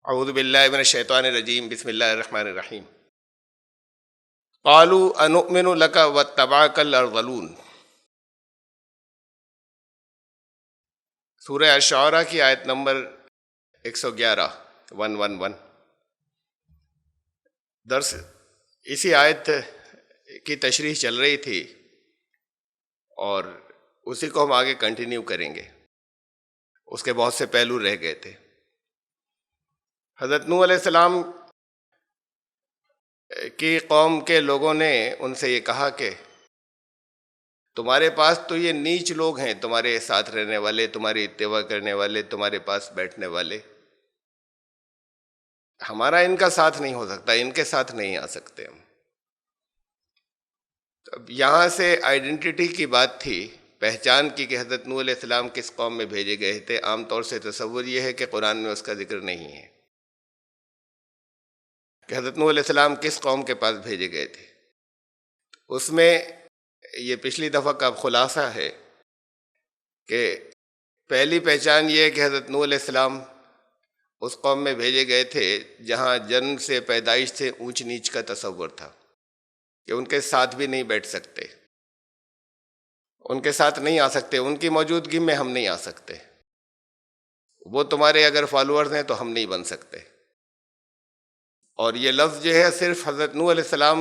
اعوذ باللہ من الشیطان الرجیم، بسم اللہ الرحمن الرحیم۔ قالوا انؤمن لک واتبعک الارذلون۔ سورہ الشعراء کی آیت نمبر 111 111۔ درس اسی آیت کی تشریح چل رہی تھی اور اسی کو ہم آگے کنٹینیو کریں گے، اس کے بہت سے پہلو رہ گئے تھے۔ حضرت نوح علیہ السلام کی قوم کے لوگوں نے ان سے یہ کہا کہ تمہارے پاس تو یہ نیچ لوگ ہیں، تمہارے ساتھ رہنے والے، تمہاری اتباع کرنے والے، تمہارے پاس بیٹھنے والے، ہمارا ان کا ساتھ نہیں ہو سکتا، ان کے ساتھ نہیں آ سکتے ہم۔ اب یہاں سے آئیڈینٹی کی بات تھی، پہچان کی کہ حضرت نوح علیہ السلام کس قوم میں بھیجے گئے تھے۔ عام طور سے تصور یہ ہے کہ قرآن میں اس کا ذکر نہیں ہے کہ حضرت نوح علیہ السلام کس قوم کے پاس بھیجے گئے تھے۔ اس میں یہ پچھلی دفعہ کا خلاصہ ہے کہ پہلی پہچان یہ ہے کہ حضرت نوح علیہ السلام اس قوم میں بھیجے گئے تھے جہاں جنم سے، پیدائش سے اونچ نیچ کا تصور تھا کہ ان کے ساتھ بھی نہیں بیٹھ سکتے، ان کے ساتھ نہیں آ سکتے، ان کی موجودگی میں ہم نہیں آ سکتے، وہ تمہارے اگر فالوورز ہیں تو ہم نہیں بن سکتے۔ اور یہ لفظ جو ہے صرف حضرت نوح علیہ السلام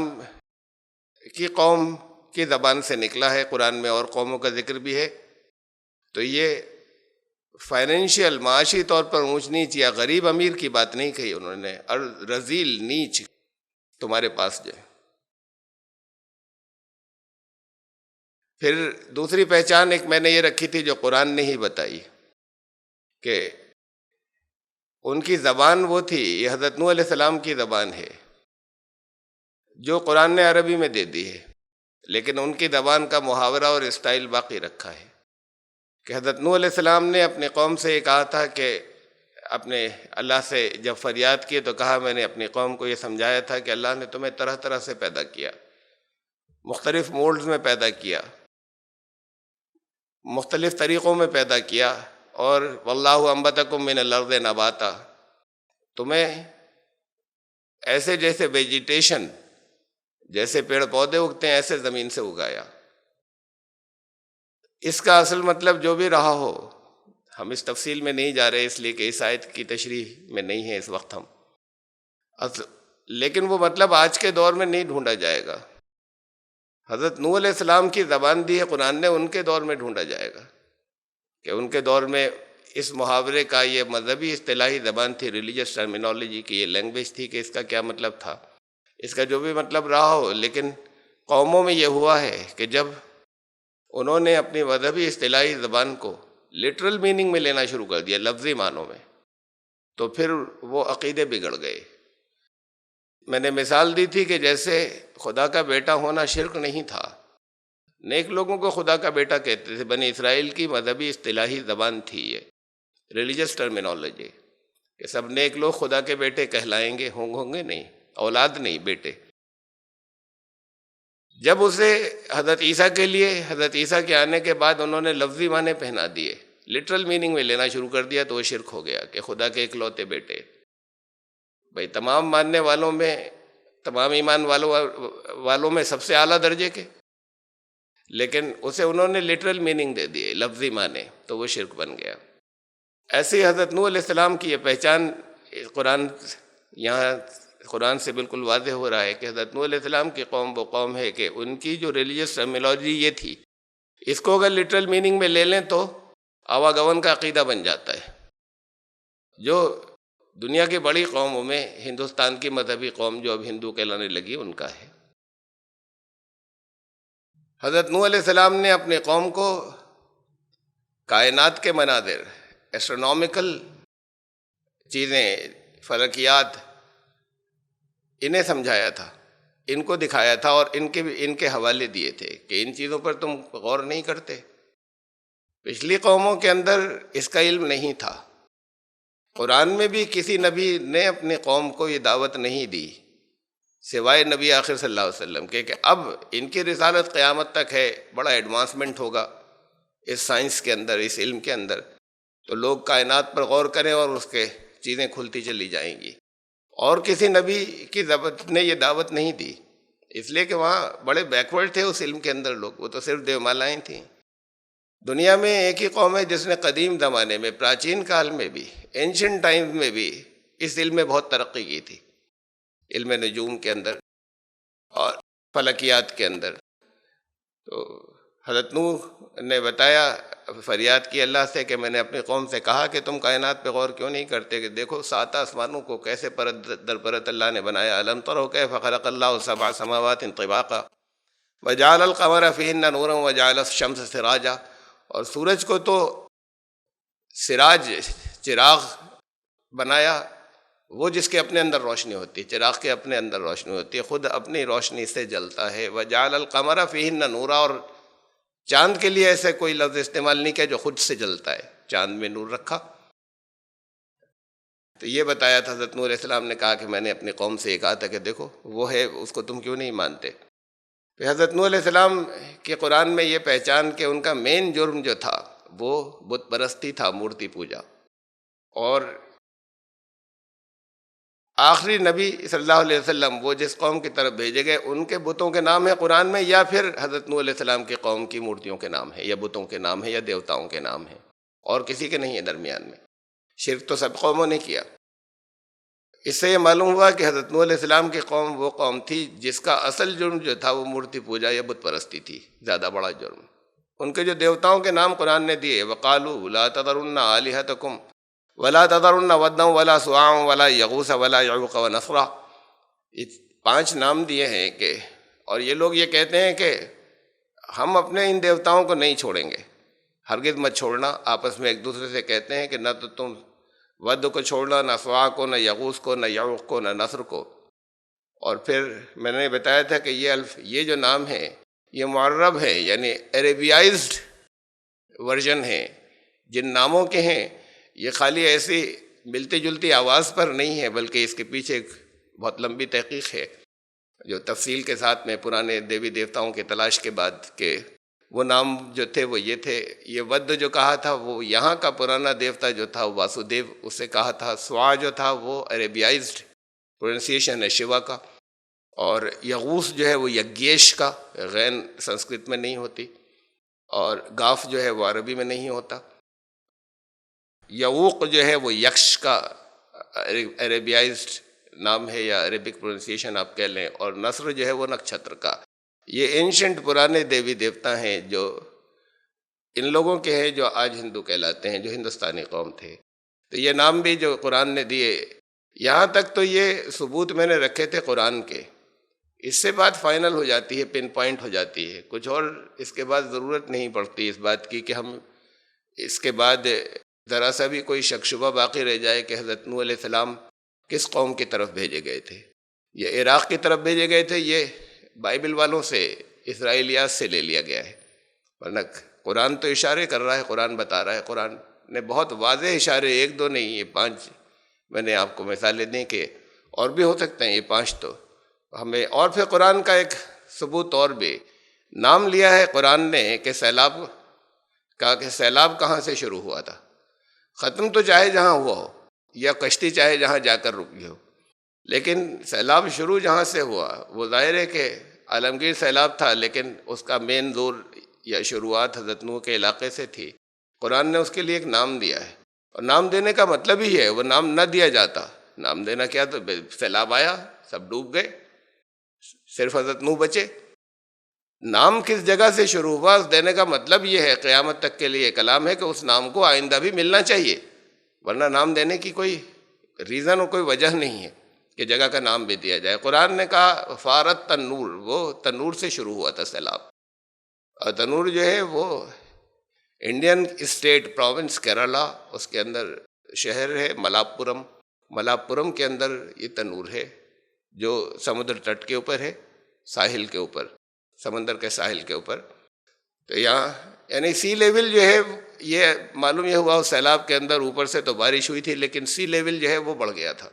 کی قوم کی زبان سے نکلا ہے، قرآن میں اور قوموں کا ذکر بھی ہے۔ تو یہ فائنینشیل، معاشی طور پر اونچ نیچ یا غریب امیر کی بات نہیں کہی انہوں نے، اور رذیل، نیچ تمہارے پاس جو ہے۔ پھر دوسری پہچان ایک میں نے یہ رکھی تھی جو قرآن نے ہی بتائی کہ ان کی زبان وہ تھی، یہ حضرت نوح علیہ السلام کی زبان ہے جو قرآن نے عربی میں دے دی ہے، لیکن ان کی زبان کا محاورہ اور اسٹائل باقی رکھا ہے کہ حضرت نوح علیہ السلام نے اپنی قوم سے یہ کہا تھا کہ اپنے اللہ سے جب فریاد کی تو کہا، میں نے اپنی قوم کو یہ سمجھایا تھا کہ اللہ نے تمہیں طرح طرح سے پیدا کیا، مختلف مولڈز میں پیدا کیا، مختلف طریقوں میں پیدا کیا، اور واللہ انبتکم من الارض نباتا، تمہیں ایسے جیسے ویجیٹیشن، جیسے پیڑ پودے اگتے ہیں ایسے زمین سے اگایا۔ اس کا اصل مطلب جو بھی رہا ہو، ہم اس تفصیل میں نہیں جا رہے اس لیے کہ اس آیت کی تشریح میں نہیں ہے اس وقت ہم، لیکن وہ مطلب آج کے دور میں نہیں ڈھونڈا جائے گا۔ حضرت نوح علیہ السلام کی زبان دی ہے قرآن نے، ان کے دور میں ڈھونڈا جائے گا کہ ان کے دور میں اس محاورے کا، یہ مذہبی اصطلاحی زبان تھی، ریلیجس ٹرمینالوجی کی یہ لینگویج تھی کہ اس کا کیا مطلب تھا، اس کا جو بھی مطلب رہا ہو۔ لیکن قوموں میں یہ ہوا ہے کہ جب انہوں نے اپنی مذہبی اصطلاحی زبان کو لٹرل میننگ میں لینا شروع کر دیا، لفظی معنوں میں، تو پھر وہ عقیدے بگڑ گئے۔ میں نے مثال دی تھی کہ جیسے خدا کا بیٹا ہونا شرک نہیں تھا، نیک لوگوں کو خدا کا بیٹا کہتے تھے، بنی اسرائیل کی مذہبی اصطلاحی زبان تھی یہ ریلیجس ٹرمینالوجی کہ سب نیک لوگ خدا کے بیٹے کہلائیں گے، ہوں گے نہیں، اولاد نہیں، بیٹے۔ جب اسے حضرت عیسیٰ کے لیے، حضرت عیسیٰ کے آنے کے بعد انہوں نے لفظی معنی پہنا دیے، لٹرل میننگ میں لینا شروع کر دیا، تو وہ شرک ہو گیا کہ خدا کے اکلوتے بیٹے۔ بھئی تمام ماننے والوں میں، تمام ایمان والوں میں سب سے اعلیٰ درجے کے، لیکن اسے انہوں نے لٹرل میننگ دے دیے، لفظی معنی، تو وہ شرک بن گیا۔ ایسے ہی حضرت نوح علیہ السلام کی یہ پہچان قرآن سے بالکل واضح ہو رہا ہے کہ حضرت نوح علیہ السلام کی قوم وہ قوم ہے کہ ان کی جو ریلیجس ٹرمینالوجی یہ تھی، اس کو اگر لٹرل میننگ میں لے لیں تو آواگون کا عقیدہ بن جاتا ہے، جو دنیا کی بڑی قوموں میں ہندوستان کی مذہبی قوم جو اب ہندو کہلانے لگی ان کا ہے۔ حضرت نوح علیہ السلام نے اپنے قوم کو کائنات کے مناظر، ایسٹرونومیکل چیزیں، فلکیات، انہیں سمجھایا تھا، ان کو دکھایا تھا، اور ان کے حوالے دیے تھے کہ ان چیزوں پر تم غور نہیں کرتے۔ پچھلی قوموں کے اندر اس کا علم نہیں تھا۔ قرآن میں بھی کسی نبی نے اپنی قوم کو یہ دعوت نہیں دی سوائے نبی آخر صلی اللہ علیہ وسلم کہ اب ان کی رسالت قیامت تک ہے، بڑا ایڈوانسمنٹ ہوگا اس سائنس کے اندر، اس علم کے اندر، تو لوگ کائنات پر غور کریں اور اس کے چیزیں کھلتی چلی جائیں گی، اور کسی نبی کی دعوت نے یہ دعوت نہیں دی، اس لیے کہ وہاں بڑے بیکورڈ تھے اس علم کے اندر لوگ، وہ تو صرف دیومالائیں تھیں۔ دنیا میں ایک ہی قوم ہے جس نے قدیم زمانے میں، پراچین کال میں بھی، اینشنٹ ٹائم میں بھی اس علم میں بہت ترقی کی تھی، علم نجوم کے اندر اور فلکیات کے اندر۔ تو حضرت نوح نے بتایا، فریاد کی اللہ سے کہ میں نے اپنی قوم سے کہا کہ تم کائنات پہ غور کیوں نہیں کرتے، کہ دیکھو 7 آسمانوں کو کیسے پرت در پرت اللہ نے بنایا، الم تروا کیف خلق اللہ 7 سماوات طباقا وجعل القمر فیہن نورا وجعل الشمس سراجا، اور سورج کو تو سراج، چراغ بنایا، وہ جس کے اپنے اندر روشنی ہوتی ہے، چراغ کے اپنے اندر روشنی ہوتی ہے، خود اپنی روشنی سے جلتا ہے۔ وجعل القمر فیہن نورا، اور چاند کے لیے ایسے کوئی لفظ استعمال نہیں کیا جو خود سے جلتا ہے، چاند میں نور رکھا۔ تو یہ بتایا تھا حضرت نوح علیہ السلام نے کہا کہ میں نے اپنی قوم سے یہ کہا تھا کہ دیکھو وہ ہے، اس کو تم کیوں نہیں مانتے۔ پھر حضرت نوح علیہ السلام کے قرآن میں یہ پہچان کہ ان کا مین جرم جو تھا وہ بت پرستی تھا، مورتی پوجا، اور آخری نبی صلی اللہ علیہ وسلم وہ جس قوم کی طرف بھیجے گئے ان کے بتوں کے نام ہیں قرآن میں، یا پھر حضرت نوح علیہ السلام کی قوم کی مورتیوں کے نام ہیں، یا بتوں کے نام ہیں، یا دیوتاؤں کے نام ہیں، اور کسی کے نہیں ہے درمیان میں۔ شرک تو سب قوموں نے کیا۔ اس سے یہ معلوم ہوا کہ حضرت نوح علیہ السلام کی قوم وہ قوم تھی جس کا اصل جرم جو تھا وہ مورتی پوجا یا بت پرستی تھی، زیادہ بڑا جرم۔ ان کے جو دیوتاؤں کے نام قرآن نے دیے، وَقَالُوا لَا تَذَرُنَّ آلِهَتَكُمْ وَلَا تَذَرُنَّ وَدًّا وَلَا سُوَاعًا وَلَا يَغُوثَ وَلَا يَعُوقَ وَنَسْرًا، یہ 5 نام دیے ہیں کہ، اور یہ لوگ یہ کہتے ہیں کہ ہم اپنے ان دیوتاؤں کو نہیں چھوڑیں گے، ہرگز مت چھوڑنا۔ آپس میں ایک دوسرے سے کہتے ہیں کہ نہ تو تم ود کو چھوڑنا، نہ سوا کو، نہ یغوث کو، نہ یعوق کو، نہ نصر کو۔ اور پھر میں نے بتایا تھا کہ یہ جو نام ہے یہ معرب ہے، یعنی عربیائزڈ ورژن ہے جن ناموں کے ہیں، یہ خالی ایسی ملتی جلتی آواز پر نہیں ہے، بلکہ اس کے پیچھے ایک بہت لمبی تحقیق ہے جو تفصیل کے ساتھ میں پرانے دیوی دیوتاؤں کی تلاش کے بعد کہ وہ نام جو تھے وہ یہ تھے۔ یہ ود جو کہا تھا وہ یہاں کا پرانا دیوتا جو تھا وہ واسودیو، اسے کہا تھا۔ سوا جو تھا وہ عربیائزڈ پروننسیشن ہے شیوا کا، اور یغوث جو ہے وہ یگیش کا، غین سنسکرت میں نہیں ہوتی، اور گاف جو ہے وہ عربی میں نہیں ہوتا۔ یعوق جو ہے وہ یکش کا عربیائزڈ نام ہے یا عربک پروننسیشن آپ کہہ لیں، اور نصر جو ہے وہ نکچھتر کا۔ یہ اینشنٹ پرانے دیوی دیوتا ہیں جو ان لوگوں کے ہیں جو آج ہندو کہلاتے ہیں، جو ہندوستانی قوم تھے۔ تو یہ نام بھی جو قرآن نے دیے، یہاں تک تو یہ ثبوت میں نے رکھے تھے قرآن کے، اس سے بات فائنل ہو جاتی ہے، پن پوائنٹ ہو جاتی ہے، کچھ اور اس کے بعد ضرورت نہیں پڑتی اس بات کی کہ ہم اس کے بعد ذرا سا بھی کوئی شک شبہ باقی رہ جائے کہ حضرت نوح علیہ السلام کس قوم کی طرف بھیجے گئے تھے۔ یہ عراق کی طرف بھیجے گئے تھے، یہ بائبل والوں سے، اسرائیلیات سے لے لیا گیا ہے، ورنہ قرآن تو اشارے کر رہا ہے، قرآن بتا رہا ہے، قرآن نے بہت واضح اشارے، 1 2 نہیں، یہ 5 میں نے آپ کو مثالیں دیں کہ اور بھی ہو سکتے ہیں، یہ 5 تو ہمیں۔ اور پھر قرآن کا ایک ثبوت اور بھی، نام لیا ہے قرآن نے کہ سیلاب کا، کہ سیلاب کہاں سے شروع ہوا تھا۔ ختم تو چاہے جہاں ہوا ہو، یا کشتی چاہے جہاں جا کر رکی ہو، لیکن سیلاب شروع جہاں سے ہوا وہ ظاہر ہے کہ عالمگیر سیلاب تھا، لیکن اس کا مین زور یا شروعات حضرت نوح کے علاقے سے تھی۔ قرآن نے اس کے لیے ایک نام دیا ہے، اور نام دینے کا مطلب ہی ہے، وہ نام نہ دیا جاتا، نام دینا کیا، تو سیلاب آیا سب ڈوب گئے، صرف حضرت نوح بچے۔ نام کس جگہ سے شروع ہوا اس دینے کا مطلب یہ ہے، قیامت تک کے لیے کلام ہے کہ اس نام کو آئندہ بھی ملنا چاہیے، ورنہ نام دینے کی کوئی ریزن اور کوئی وجہ نہیں ہے کہ جگہ کا نام بھی دیا جائے۔ قرآن نے کہا فارت تنور، وہ تنور سے شروع ہوا تھا سیلاب، اور تنور جو ہے وہ انڈین اسٹیٹ پروونس کیرلا، اس کے اندر شہر ہے ملاپورم، ملاپورم کے اندر یہ تنور ہے جو سمندر تٹ کے اوپر ہے، ساحل کے اوپر، سمندر کے ساحل کے اوپر۔ تو یہاں یعنی سی لیول جو ہے، یہ معلوم یہ ہوا سیلاب کے اندر اوپر سے تو بارش ہوئی تھی، لیکن سی لیول جو ہے وہ بڑھ گیا تھا،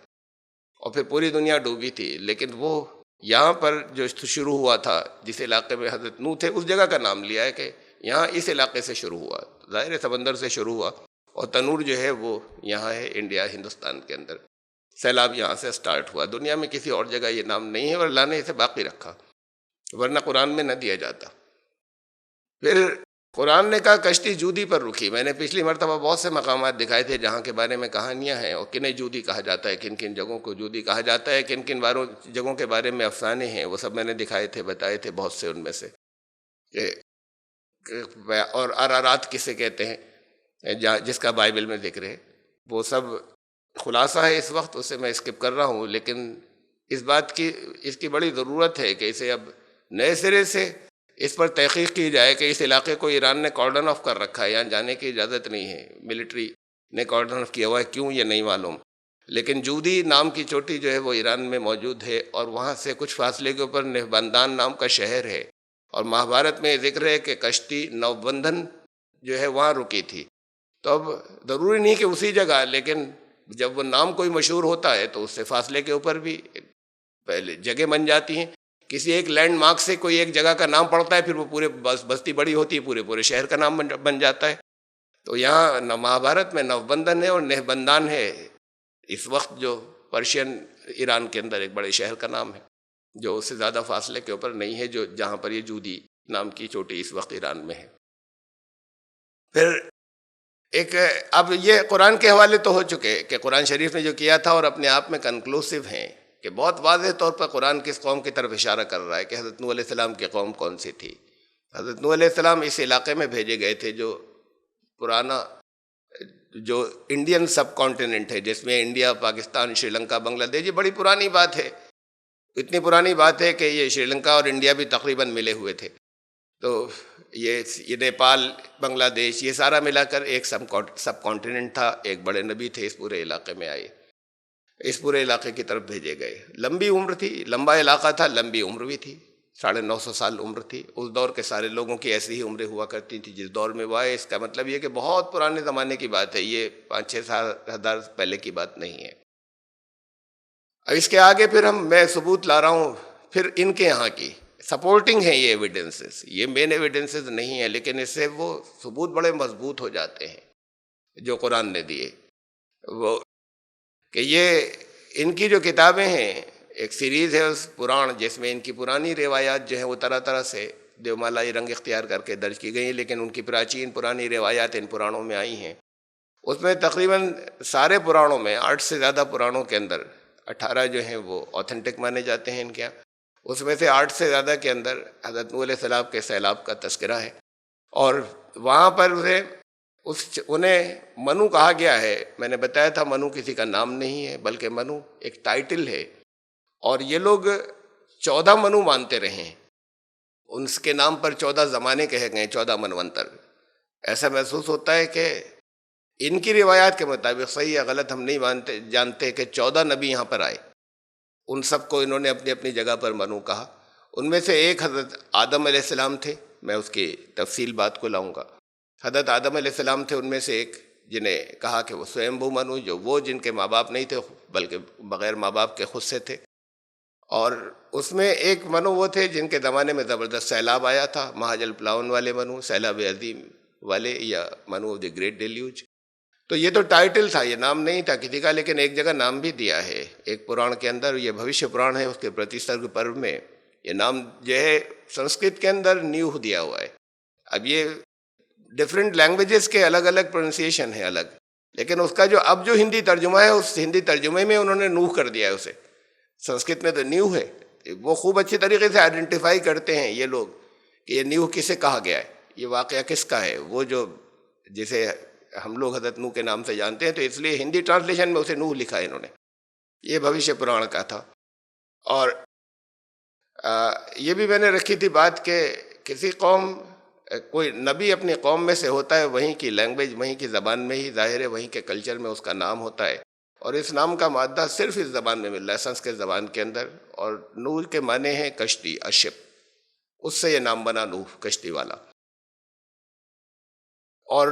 اور پھر پوری دنیا ڈوبی تھی۔ لیکن وہ یہاں پر جو شروع ہوا تھا، جس علاقے میں حضرت نوح تھے، اس جگہ کا نام لیا ہے کہ یہاں اس علاقے سے شروع ہوا، ظاہر سمندر سے شروع ہوا، اور تنور جو ہے وہ یہاں ہے انڈیا ہندوستان کے اندر. سیلاب یہاں سے سٹارٹ ہوا. دنیا میں کسی اور جگہ یہ نام نہیں ہے اور اللہ نے اسے باقی رکھا، ورنہ قرآن میں نہ دیا جاتا. پھر قرآن نے کہا کشتی جودی پر رکی. میں نے پچھلی مرتبہ بہت سے مقامات دکھائے تھے جہاں کے بارے میں کہانیاں ہیں اور کنہیں جودی کہا جاتا ہے، کن کن جگہوں کو جودی کہا جاتا ہے، کن کن جگہوں کے بارے میں افسانے ہیں، وہ سب میں نے دکھائے تھے، بتائے تھے بہت سے ان میں سے. اور ارارات کسے کہتے ہیں جس کا بائبل میں ذکر ہے، وہ سب خلاصہ ہے اس وقت، اسے میں اسکپ کر رہا ہوں. لیکن اس کی بڑی ضرورت ہے کہ اسے اب نئے سرے سے اس پر تحقیق کی جائے کہ اس علاقے کو ایران نے کارڈن آف کر رکھا ہے، یہاں جانے کی اجازت نہیں ہے، ملٹری نے کارڈن آف کیا ہوا ہے، کیوں یہ نہیں معلوم. لیکن جودی نام کی چوٹی جو ہے وہ ایران میں موجود ہے، اور وہاں سے کچھ فاصلے کے اوپر نوبندان نام کا شہر ہے، اور مہابھارت میں ذکر ہے کہ کشتی نوبندھن جو ہے وہاں رکی تھی. تو اب ضروری نہیں کہ اسی جگہ، لیکن جب وہ نام کوئی مشہور ہوتا ہے تو اس سے فاصلے کے اوپر بھی پہلے جگہ بن جاتی ہیں. کسی ایک لینڈ مارک سے کوئی ایک جگہ کا نام پڑتا ہے، پھر وہ پورے بستی بڑی ہوتی ہے، پورے شہر کا نام بن جاتا ہے. تو یہاں مہابھارت میں نوبندھن ہے اور نہبندان ہے، اس وقت جو پرشین ایران کے اندر ایک بڑے شہر کا نام ہے، جو اس سے زیادہ فاصلے کے اوپر نہیں ہے، جہاں پر یہ جودی نام کی چوٹی اس وقت ایران میں ہے. پھر اب یہ قرآن کے حوالے تو ہو چکے کہ قرآن شریف نے جو کیا تھا اور اپنے آپ میں کنکلوسیو ہیں، کہ بہت واضح طور پر قرآن کس قوم کی طرف اشارہ کر رہا ہے کہ حضرت نوح علیہ السلام کی قوم کون سی تھی. حضرت نوح علیہ السلام اس علاقے میں بھیجے گئے تھے جو پرانا جو انڈین سب کانٹیننٹ ہے، جس میں انڈیا، پاکستان، شری لنکا، بنگلہ دیش، یہ بڑی پرانی بات ہے. اتنی پرانی بات ہے کہ یہ شری لنکا اور انڈیا بھی تقریباً ملے ہوئے تھے. تو یہ نیپال، بنگلہ دیش، یہ سارا ملا کر ایک سب کانٹیننٹ تھا. ایک بڑے نبی تھے، اس پورے علاقے میں آئے، اس پورے علاقے کی طرف بھیجے گئے. لمبی عمر تھی، لمبا علاقہ تھا، لمبی عمر بھی تھی، 950 سال عمر تھی. اس دور کے سارے لوگوں کی ایسی ہی عمریں ہوا کرتی تھی جس دور میں وہ آئے. اس کا مطلب یہ کہ بہت پرانے زمانے کی بات ہے، یہ 5-6 ہزار پہلے کی بات نہیں ہے. اب اس کے آگے پھر میں ثبوت لا رہا ہوں پھر ان کے یہاں کی سپورٹنگ ہیں یہ ایویڈنسز، یہ مین ایویڈنسز نہیں ہیں، لیکن اس سے وہ ثبوت بڑے مضبوط ہو جاتے ہیں جو قرآن نے دیے. وہ کہ یہ ان کی جو کتابیں ہیں، ایک سیریز ہے اس پران، جس میں ان کی پرانی روایات جو ہیں وہ طرح طرح سے دیومالائی رنگ اختیار کر کے درج کی گئی ہیں، لیکن ان کی پراچین پرانی روایات ان پرانوں میں آئی ہیں. اس میں تقریباً سارے پرانوں میں 8 سے زیادہ پرانوں کے اندر 18 جو ہیں وہ اوتھینٹک مانے جاتے ہیں ان کے. اس میں سے 8 سے زیادہ کے اندر حضرت نوح علیہ السلام کے سیلاب کا تذکرہ ہے، اور وہاں پر انہیں منو کہا گیا ہے. میں نے بتایا تھا منو کسی کا نام نہیں ہے، بلکہ منو ایک ٹائٹل ہے، اور یہ لوگ 14 منو مانتے رہے ہیں. ان کے نام پر 14 زمانے کہے گئے، 14 منونتر. ایسا محسوس ہوتا ہے کہ ان کی روایات کے مطابق، صحیح یا غلط ہم نہیں جانتے، کہ 14 نبی یہاں پر آئے. ان سب کو انہوں نے اپنی اپنی جگہ پر منو کہا. ان میں سے ایک حضرت آدم علیہ السلام تھے، میں اس کی تفصیل بات کو لاؤں گا. حضرت آدم علیہ السلام تھے، ان میں سے ایک جنہیں کہا کہ وہ سویمبھو منو، جو وہ جن کے ماں باپ نہیں تھے بلکہ بغیر ماں باپ کے خود سے تھے. اور اس میں ایک منو وہ تھے جن کے زمانے میں زبردست سیلاب آیا تھا، مہاجل پلاون والے منو، سیلاب عظیم والے، یا منو آف دی گریٹ ڈیلیوج. تو یہ تو ٹائٹل تھا، یہ نام نہیں تھا کسی کا، لیکن ایک جگہ نام بھی دیا ہے ایک پران کے اندر. یہ بھوشیہ پران ہے، اس کے پرتیسرگ پرو میں یہ نام جو ہے سنسکرت کے اندر نیوہ دیا ہوا ہے. اب یہ ڈفرینٹ لینگویجز کے الگ الگ پروننسیشن ہے الگ، لیکن اس کا اب جو ہندی ترجمہ ہے، اس ہندی ترجمے میں انہوں نے نوح کر دیا ہے اسے. سنسکرت میں تو نیو ہے. وہ خوب اچھی طریقے سے آئیڈینٹیفائی کرتے ہیں یہ لوگ کہ یہ نیو کسے کہا گیا ہے، یہ واقعہ کس کا ہے. وہ جو جسے ہم لوگ حضرت نوح کے نام سے جانتے ہیں، تو اس لیے ہندی ٹرانسلیشن میں اسے نوح لکھا ہے انہوں نے. یہ بھوشیہ پران کا تھا. اور یہ بھی میں نے رکھی تھی بات کہ کسی قوم، کوئی نبی اپنی قوم میں سے ہوتا ہے، وہیں کی لینگویج، وہیں کی زبان میں ہی ظاہر ہے، وہیں کے کلچر میں اس کا نام ہوتا ہے، اور اس نام کا مادہ صرف اس زبان میں مل رہا ہے، سنسکرت زبان کے اندر. اور نوح کے معنی ہیں کشتی، اشپ، اس سے یہ نام بنا نوح، کشتی والا. اور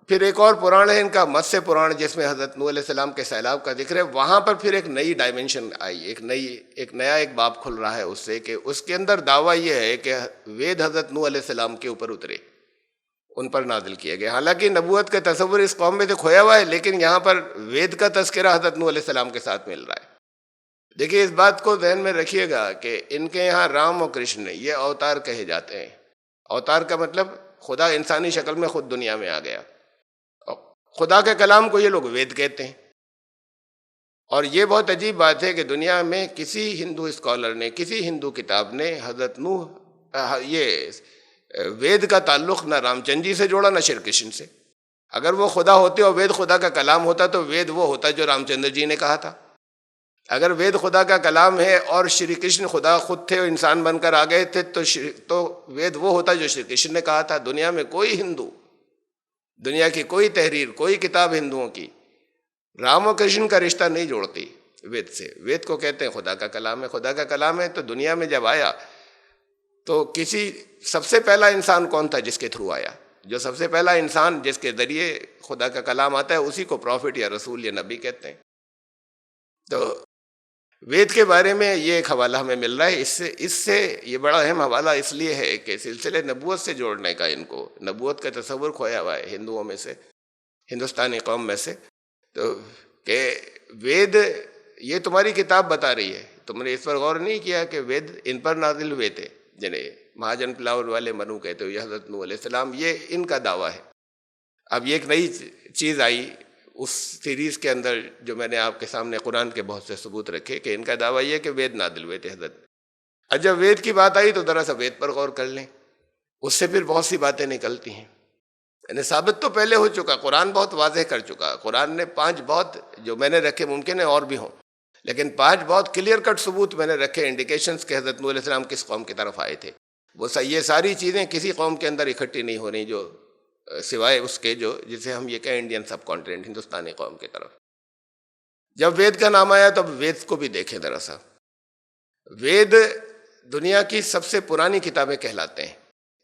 پھر ایک اور پران ہے ان کا، متسیہ پران، جس میں حضرت نوح علیہ السلام کے سیلاب کا ذکر ہے. وہاں پر پھر ایک نئی ڈائمنشن آئی، ایک نیا باب کھل رہا ہے اس سے، کہ اس کے اندر دعویٰ یہ ہے کہ وید حضرت نوح علیہ السلام کے اوپر اترے. ان پر نازل کیا گیا. حالانکہ نبوت کا تصور اس قوم میں تو کھویا ہوا ہے، لیکن یہاں پر وید کا تذکرہ حضرت نوح علیہ السلام کے ساتھ مل رہا ہے. دیکھیے اس بات کو ذہن میں رکھیے گا کہ ان کے یہاں رام اور کرشن یہ اوتار کہے جاتے ہیں. اوتار کا مطلب خدا انسانی شکل میں خود دنیا میں آ گیا. خدا کے کلام کو یہ لوگ وید کہتے ہیں. اور یہ بہت عجیب بات ہے کہ دنیا میں کسی ہندو اسکالر نے، کسی ہندو کتاب نے حضرت نوح یہ وید کا تعلق نہ رام چند جی سے جوڑا نہ شری کرشن سے. اگر وہ خدا ہوتے اور وید خدا کا کلام ہوتا تو وید وہ ہوتا جو رام چندر جی نے کہا تھا. اگر وید خدا کا کلام ہے اور شری کرشن خدا خود تھے اور انسان بن کر آ گئے تھے تو وید وہ ہوتا جو شری کرشن نے کہا تھا. دنیا میں کوئی ہندو، دنیا کی کوئی تحریر، کوئی کتاب ہندوؤں کی رام و کرشن کا رشتہ نہیں جوڑتی وید سے. وید کو کہتے ہیں خدا کا کلام ہے. خدا کا کلام ہے تو دنیا میں جب آیا تو سب سے پہلا انسان کون تھا جس کے تھرو آیا؟ جو سب سے پہلا انسان جس کے ذریعے خدا کا کلام آتا ہے اسی کو پروفٹ یا رسول یا نبی کہتے ہیں. تو وید کے بارے میں یہ ایک حوالہ ہمیں مل رہا ہے. اس سے یہ بڑا اہم حوالہ اس لیے ہے کہ سلسلے نبوت سے جوڑنے کا ان کو نبوت کا تصور کھویا ہوا ہے ہندوؤں میں سے، ہندوستانی قوم میں سے. تو کہ وید یہ تمہاری کتاب بتا رہی ہے، تم نے اس پر غور نہیں کیا کہ وید ان پر نازل ہوئے تھے جنہیں مہاجن پلاور والے منو کہتے ہو، یہ حضرت نوح علیہ السلام، یہ ان کا دعویٰ ہے. اب یہ ایک نئی چیز آئی اس سیریز کے اندر جو میں نے آپ کے سامنے قرآن کے بہت سے ثبوت رکھے کہ ان کا دعویٰ یہ ہے کہ وید نازل ہوئے تھے حضرت. اب جب وید کی بات آئی تو ذرا سا وید پر غور کر لیں، اس سے پھر بہت سی باتیں نکلتی ہیں. یعنی ثابت تو پہلے ہو چکا، قرآن بہت واضح کر چکا. قرآن نے 5 بہت جو میں نے رکھے، ممکن ہے اور بھی ہوں، لیکن 5 بہت کلیئر کٹ ثبوت میں نے رکھے، انڈیکیشنز کہ حضرت نوح علیہ السلام کس قوم کی طرف آئے تھے. یہ ساری چیزیں کسی قوم کے اندر اکٹھی نہیں ہو رہی جو سوائے اس کے جسے ہم یہ کہیں انڈین سب کانٹیننٹ، ہندوستانی قوم کی طرف. جب وید کا نام آیا تب وید کو بھی دیکھیں ذرا سا. وید دنیا کی سب سے پرانی کتابیں کہلاتے ہیں.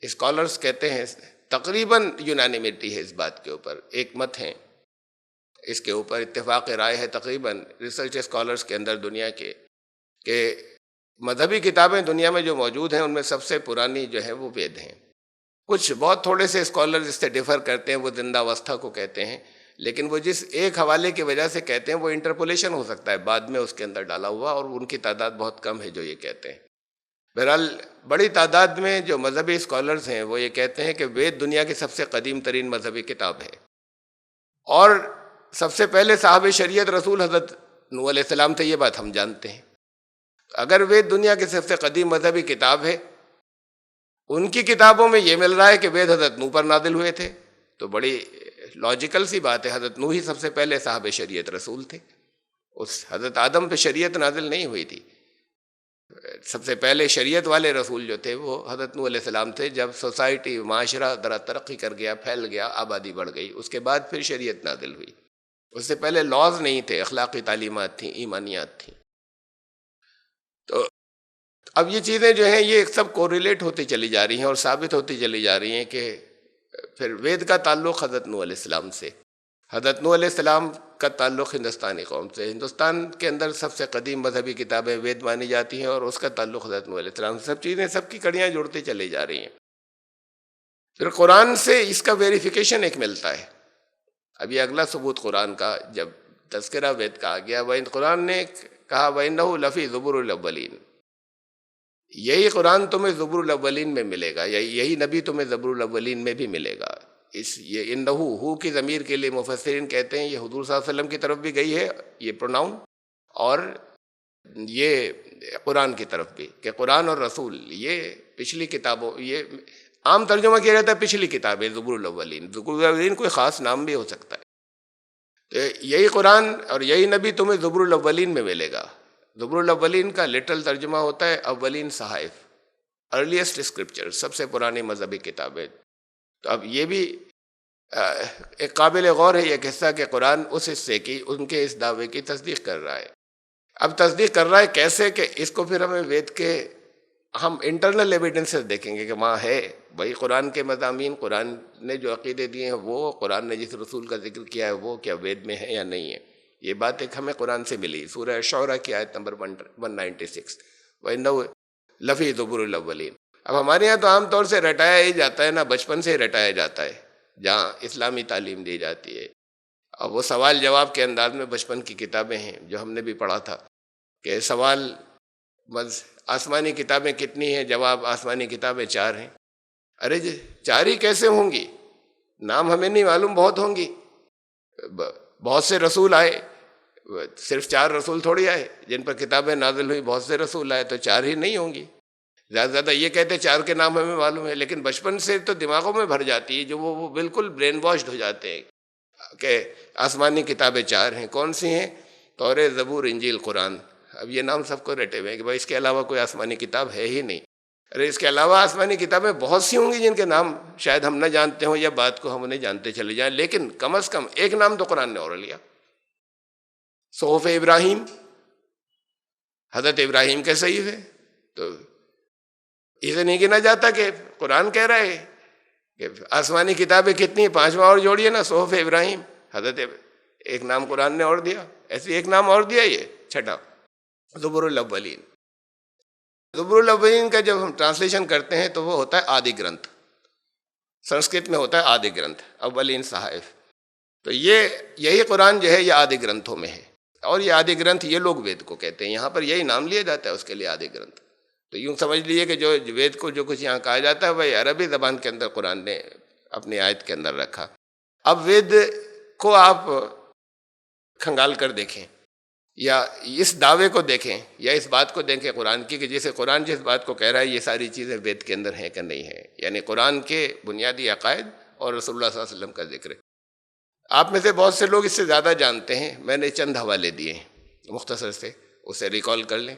اسکالرز کہتے ہیں، تقریباً یونانیمٹی ہے اس بات کے اوپر، ایک مت ہیں اس کے اوپر، اتفاق رائے ہے تقریباً ریسرچ اسکالرز کے اندر دنیا کے، کہ مذہبی کتابیں دنیا میں جو موجود ہیں ان میں سب سے پرانی جو ہے وہ وید ہیں. کچھ بہت تھوڑے سے اسکالرز اس سے ڈیفر کرتے ہیں، وہ زندہ اوستھا کو کہتے ہیں، لیکن وہ جس ایک حوالے کی وجہ سے کہتے ہیں وہ انٹرپولیشن ہو سکتا ہے بعد میں اس کے اندر ڈالا ہوا، اور ان کی تعداد بہت کم ہے جو یہ کہتے ہیں. بہرحال بڑی تعداد میں جو مذہبی اسکالرز ہیں وہ یہ کہتے ہیں کہ وید دنیا کی سب سے قدیم ترین مذہبی کتاب ہے، اور سب سے پہلے صاحب شریعت رسول حضرت نوح علیہ السلام تھے. یہ بات ہم جانتے ہیں. اگر وید دنیا کی سب سے قدیم مذہبی کتاب ہے، ان کی کتابوں میں یہ مل رہا ہے کہ وید حضرت نوح پر نازل ہوئے تھے، تو بڑی لاجیکل سی بات ہے. حضرت نوح ہی سب سے پہلے صاحب شریعت رسول تھے. اس حضرت آدم پہ شریعت نازل نہیں ہوئی تھی. سب سے پہلے شریعت والے رسول جو تھے وہ حضرت نوح علیہ السلام تھے. جب سوسائٹی، معاشرہ ذرا ترقی کر گیا، پھیل گیا، آبادی بڑھ گئی، اس کے بعد پھر شریعت نازل ہوئی. اس سے پہلے لاز نہیں تھے، اخلاقی تعلیمات تھیں، ایمانیات تھیں. تو اب یہ چیزیں جو ہیں یہ سب کوریلیٹ ہوتی چلی جا رہی ہیں اور ثابت ہوتی چلی جا رہی ہیں کہ پھر وید کا تعلق حضرت نوح علیہ السلام سے، حضرت نوح علیہ السلام کا تعلق ہندوستانی قوم سے. ہندوستان کے اندر سب سے قدیم مذہبی کتابیں وید مانی جاتی ہیں اور اس کا تعلق حضرت نوح علیہ السلام سے. سب چیزیں، سب کی کڑیاں جڑتی چلی جا رہی ہیں. پھر قرآن سے اس کا ویریفیکیشن ایک ملتا ہے. اب یہ اگلا ثبوت قرآن کا جب تذکرہ وید کا آ گیا، قرآن نے کہا وَإِنَّهُ لَفِي زُبُرِ الْأَوَّلِينَ، یہی قرآن تمہیں زبور الاولین میں ملے گا، یہی نبی تمہیں زبور الاولین میں بھی ملے گا. یہ انہو، ہو کی ضمیر کے لیے مفسرین کہتے ہیں یہ حضور صلی اللہ علیہ وسلم کی طرف بھی گئی ہے یہ پروناؤن، اور یہ قرآن کی طرف بھی، کہ قرآن اور رسول یہ پچھلی کتابوں، یہ عام ترجمہ کیا جاتا ہے پچھلی کتابیں زبور الاولین. زبور الاولین کوئی خاص نام بھی ہو سکتا ہے. تو یہی قرآن اور یہی نبی تمہیں زبور الاولین میں ملے گا. زبور الاولین کا لٹرل ترجمہ ہوتا ہے اولین صحائف، ارلیسٹ اسکرپچر، سب سے پرانی مذہبی کتابیں. تو اب یہ بھی ایک قابل غور ہے یہ قصہ کہ قرآن اس حصے کی، ان کے اس دعوے کی تصدیق کر رہا ہے. اب تصدیق کر رہا ہے کیسے، کہ اس کو پھر ہمیں وید کے ہم انٹرنل ایویڈنسز دیکھیں گے کہ وہاں ہے بھائی قرآن کے مضامین، قرآن نے جو عقیدے دیے ہیں وہ، قرآن نے جس رسول کا ذکر کیا ہے وہ کیا وید میں ہے یا نہیں ہے. یہ بات ایک ہمیں قرآن سے ملی، سورہ شعراء کی آیت نمبر 196، وَإِنَّهُ لَفِي زُبُرِ الْأَوَّلِينَ. اب ہمارے یہاں تو عام طور سے رٹایا ہی جاتا ہے نا، بچپن سے ہی رٹایا جاتا ہے جہاں اسلامی تعلیم دی جاتی ہے. اب وہ سوال جواب کے انداز میں بچپن کی کتابیں ہیں جو ہم نے بھی پڑھا تھا کہ سوال بس آسمانی کتابیں کتنی ہیں، جواب آسمانی کتابیں 4 ہیں. ارے جی 4 ہی کیسے ہوں گی؟ نام ہمیں نہیں معلوم، بہت ہوں گی. بہت سے رسول آئے، صرف 4 رسول تھوڑی آئے جن پر کتابیں نازل ہوئی، بہت سے رسول آئے تو 4 ہی نہیں ہوں گی. زیادہ زیادہ یہ کہتے 4 کے نام ہمیں معلوم ہے، لیکن بچپن سے تو دماغوں میں بھر جاتی ہے، جو وہ بالکل برین واشڈ ہو جاتے ہیں کہ آسمانی کتابیں 4 ہیں. کون سی ہیں؟ تورات، زبور، انجیل، قرآن. اب یہ نام سب کو رٹے ہوئے ہیں کہ بھائی اس کے علاوہ کوئی آسمانی کتاب ہے ہی نہیں. ارے اس کے علاوہ آسمانی کتابیں بہت سی ہوں گی جن کے نام شاید ہم نہ جانتے ہوں یا بات کو ہم انہیں جانتے چلے جائیں، لیکن کم از کم ایک نام تو قرآن نے اور لیا. صحف ابراہیم، حضرت ابراہیم کے صحیح ہے، تو اسے نہیں گنا جاتا کہ قرآن کہہ رہا ہے کہ آسمانی کتابیں کتنی، 5واں اور جوڑیے نا، صحف ابراہیم. حضرت ایک نام قرآن نے اور دیا، ایسے ایک نام اور دیا. یہ 6 زبور الاولین. زبور الاولین کا جب ہم ٹرانسلیشن کرتے ہیں تو وہ ہوتا ہے آدی گرنتھ. سنسکرت میں ہوتا ہے آدی گرنتھ، اولین صحائف. تو یہی قرآن جو ہے یہ آدی گرنتھوں میں ہے، اور یہ آدی گرنتھ یہ لوگ وید کو کہتے ہیں، یہاں پر یہی نام لیا جاتا ہے اس کے لیے آدی گرنتھ. تو یوں سمجھ لیجیے کہ جو وید کو جو کچھ یہاں کہا جاتا ہے وہی عربی زبان کے اندر قرآن نے اپنی آیت کے اندر رکھا. اب وید کو آپ کھنگال کر دیکھیں یا اس دعوے کو دیکھیں یا اس بات کو دیکھیں قرآن کی کہ جیسے قرآن جس بات کو کہہ رہا ہے یہ ساری چیزیں وید کے اندر ہیں کہ نہیں ہیں، یعنی قرآن کے بنیادی عقائد اور رسول اللہ صلی اللہ علیہ وسلم کا ذکر ہے. آپ میں سے بہت سے لوگ اس سے زیادہ جانتے ہیں، میں نے چند حوالے دیے ہیں مختصر سے، اسے ریکال کر لیں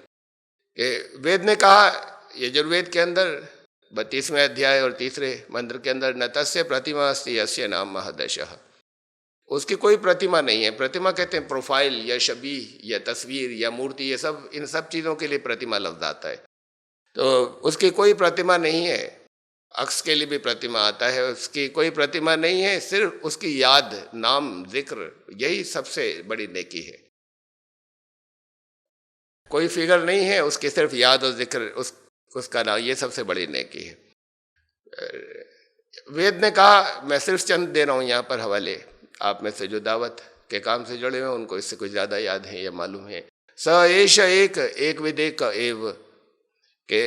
کہ وید نے کہا یجروید کے اندر 32ویں ادھیائے اور 3 منتر کے اندر نتسیہ پرتیما استی اسیہ نام مہدشہ. اس کی کوئی پرتیما نہیں ہے. پرتیما کہتے ہیں پروفائل یا شبیہ یا تصویر یا مورتی، یہ سب ان سب چیزوں کے لیے پرتیما لفظ آتا ہے. تو اس کی کوئی پرتیما نہیں ہے. عکس کے لیے بھی پرتیما آتا ہے، اس کی کوئی پرتیما نہیں ہے. صرف اس کی یاد، نام، ذکر، یہی سب سے بڑی نیکی ہے. کوئی فگر نہیں ہے، اس کی صرف یاد اور ذکر، اس کا نام، یہ سب سے بڑی نیکی ہے. وید نے کہا، میں صرف چند دے رہا ہوں یہاں پر حوالے، آپ میں سے جو دعوت کے کام سے جڑے ہوئے ان کو اس سے کچھ زیادہ یاد ہیں یا معلوم ہے. س ایش ایک ودیک ایو، کہ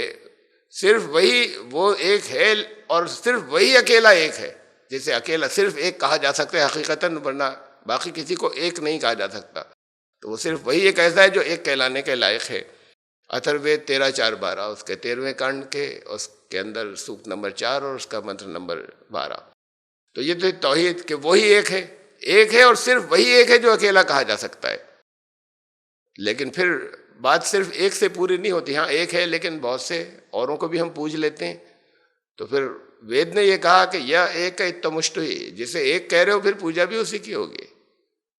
صرف وہی وہ ایک ہے اور صرف وہی اکیلا ایک ہے، جسے اکیلا صرف ایک کہا جا سکتا ہے حقیقتاً، ورنہ باقی کسی کو ایک نہیں کہا جا سکتا. تو وہ صرف وہی ایک ایسا ہے جو ایک کہلانے کے لائق ہے. اتھروید 13:4-12، اس کے 13ویں کانڈ کے، اس کے اندر سوکت نمبر 4 اور اس کا منتر نمبر 12. تو یہ تو توحید کہ وہی ایک ہے اور صرف وہی ایک ہے جو اکیلا کہا جا سکتا ہے. لیکن پھر بات صرف ایک سے پوری نہیں ہوتی. ہاں ایک ہے لیکن بہت سے اوروں کو بھی ہم پوج لیتے ہیں. تو پھر وید نے یہ کہا کہ یہ ایک کا اتمشٹ ہی، جسے ایک کہہ رہے ہو پھر پوجا بھی اسی کی ہوگی،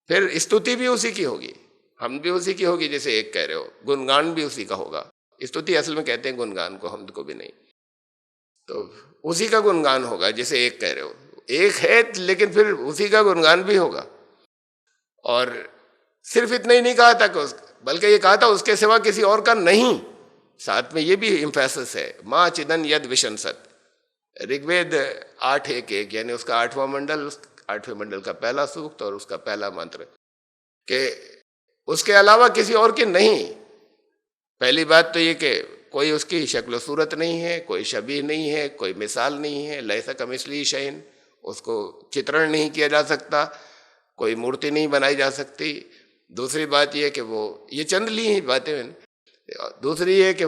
پھر استوتی بھی اسی کی ہوگی، حمد بھی اسی کی ہوگی جیسے ایک کہہ رہے ہو، گنگان بھی اسی کا ہوگا. استوتی اصل میں کہتے ہیں گنگان کو، حمد کو بھی نہیں. تو اسی کا گنگان ہوگا جیسے ایک کہہ رہے ہو. ایک ہے لیکن پھر اسی کا گنگان بھی ہوگا. اور صرف اتنا ہی نہیں کہا تھا کہ بلکہ یہ کہا تھا اس کے سوا کسی اور کا نہیں. ساتھ میں یہ بھی امفیسس ہے، ماں چدن ید وشنست. رگ وید 8:1 یعنی اس کا 8واں منڈل، 8ویں منڈل کا پہلا سوکت اور اس کا پہلا منتر، کہ اس کے علاوہ کسی اور کی نہیں. پہلی بات تو یہ کہ کوئی اس کی شکل و صورت نہیں ہے، کوئی شبیہ نہیں ہے، کوئی مثال نہیں ہے. لیس کمثلہ شیء، اس کو چترن نہیں کیا جا سکتا، کوئی مورتی نہیں بنائی جا سکتی. دوسری بات یہ کہ وہ، یہ چند لی ہیں باتیں میں نے. دوسری یہ کہ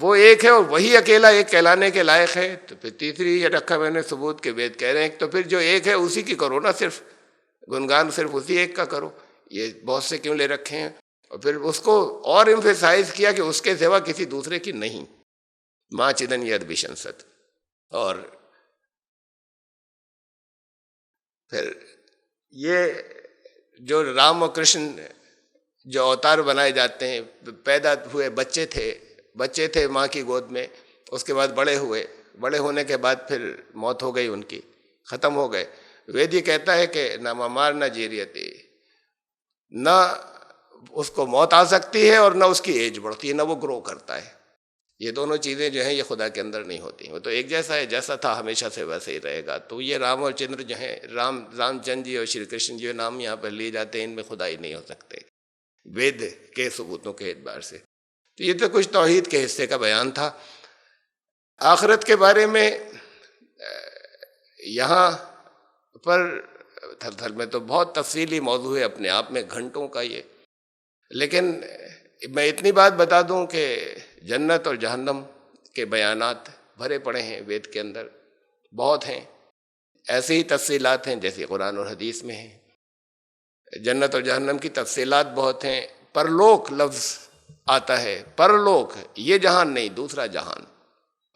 وہ ایک ہے اور وہی اکیلا ایک کہلانے کے لائق ہے. تو پھر تیسری یہ رکھا میں نے ثبوت کے وید کہہ رہے ہیں تو پھر جو ایک ہے اسی کی کرو نا، صرف گنگان صرف اسی ایک کا کرو. یہ بہت سے کیوں لے رکھے ہیں؟ اور پھر اس کو اور ایمفیسائز کیا کہ اس کے سوا کسی دوسرے کی نہیں. ماں چدن ید وشنست. اور پھر یہ جو رام و کرشن جو اوتار بنائے جاتے ہیں، پیدا ہوئے بچے تھے ماں کی گود میں، اس کے بعد بڑے ہونے کے بعد پھر موت ہو گئی ان کی، ختم ہو گئے. وید یہ کہتا ہے کہ نہ ممار نہ جیریتی، نہ اس کو موت آ سکتی ہے اور نہ اس کی ایج بڑھتی ہے، نہ وہ گرو کرتا ہے. یہ دونوں چیزیں جو ہیں یہ خدا کے اندر نہیں ہوتی، وہ تو ایک جیسا ہے، جیسا تھا ہمیشہ سے ویسے ہی رہے گا۔ تو یہ رام اور چندر جو ہیں، رام چند جی اور شری کرشن جی نام یہاں پر لیے جاتے ہیں، ان میں خدا ہی نہیں ہو سکتے وید کے ثبوتوں کے اعتبار سے۔ تو یہ تو کچھ توحید کے حصے کا بیان تھا۔ آخرت کے بارے میں یہاں پر تھل میں تو بہت تفصیلی موضوع ہے اپنے آپ میں، گھنٹوں کا یہ، لیکن میں اتنی بات بتا دوں کہ جنت اور جہنم کے بیانات بھرے پڑے ہیں وید کے اندر، بہت ہیں، ایسی ہی تفصیلات ہیں جیسے قرآن اور حدیث میں ہیں۔ جنت اور جہنم کی تفصیلات بہت ہیں۔ پرلوک لفظ آتا ہے، پرلوک، یہ جہان نہیں، دوسرا جہان،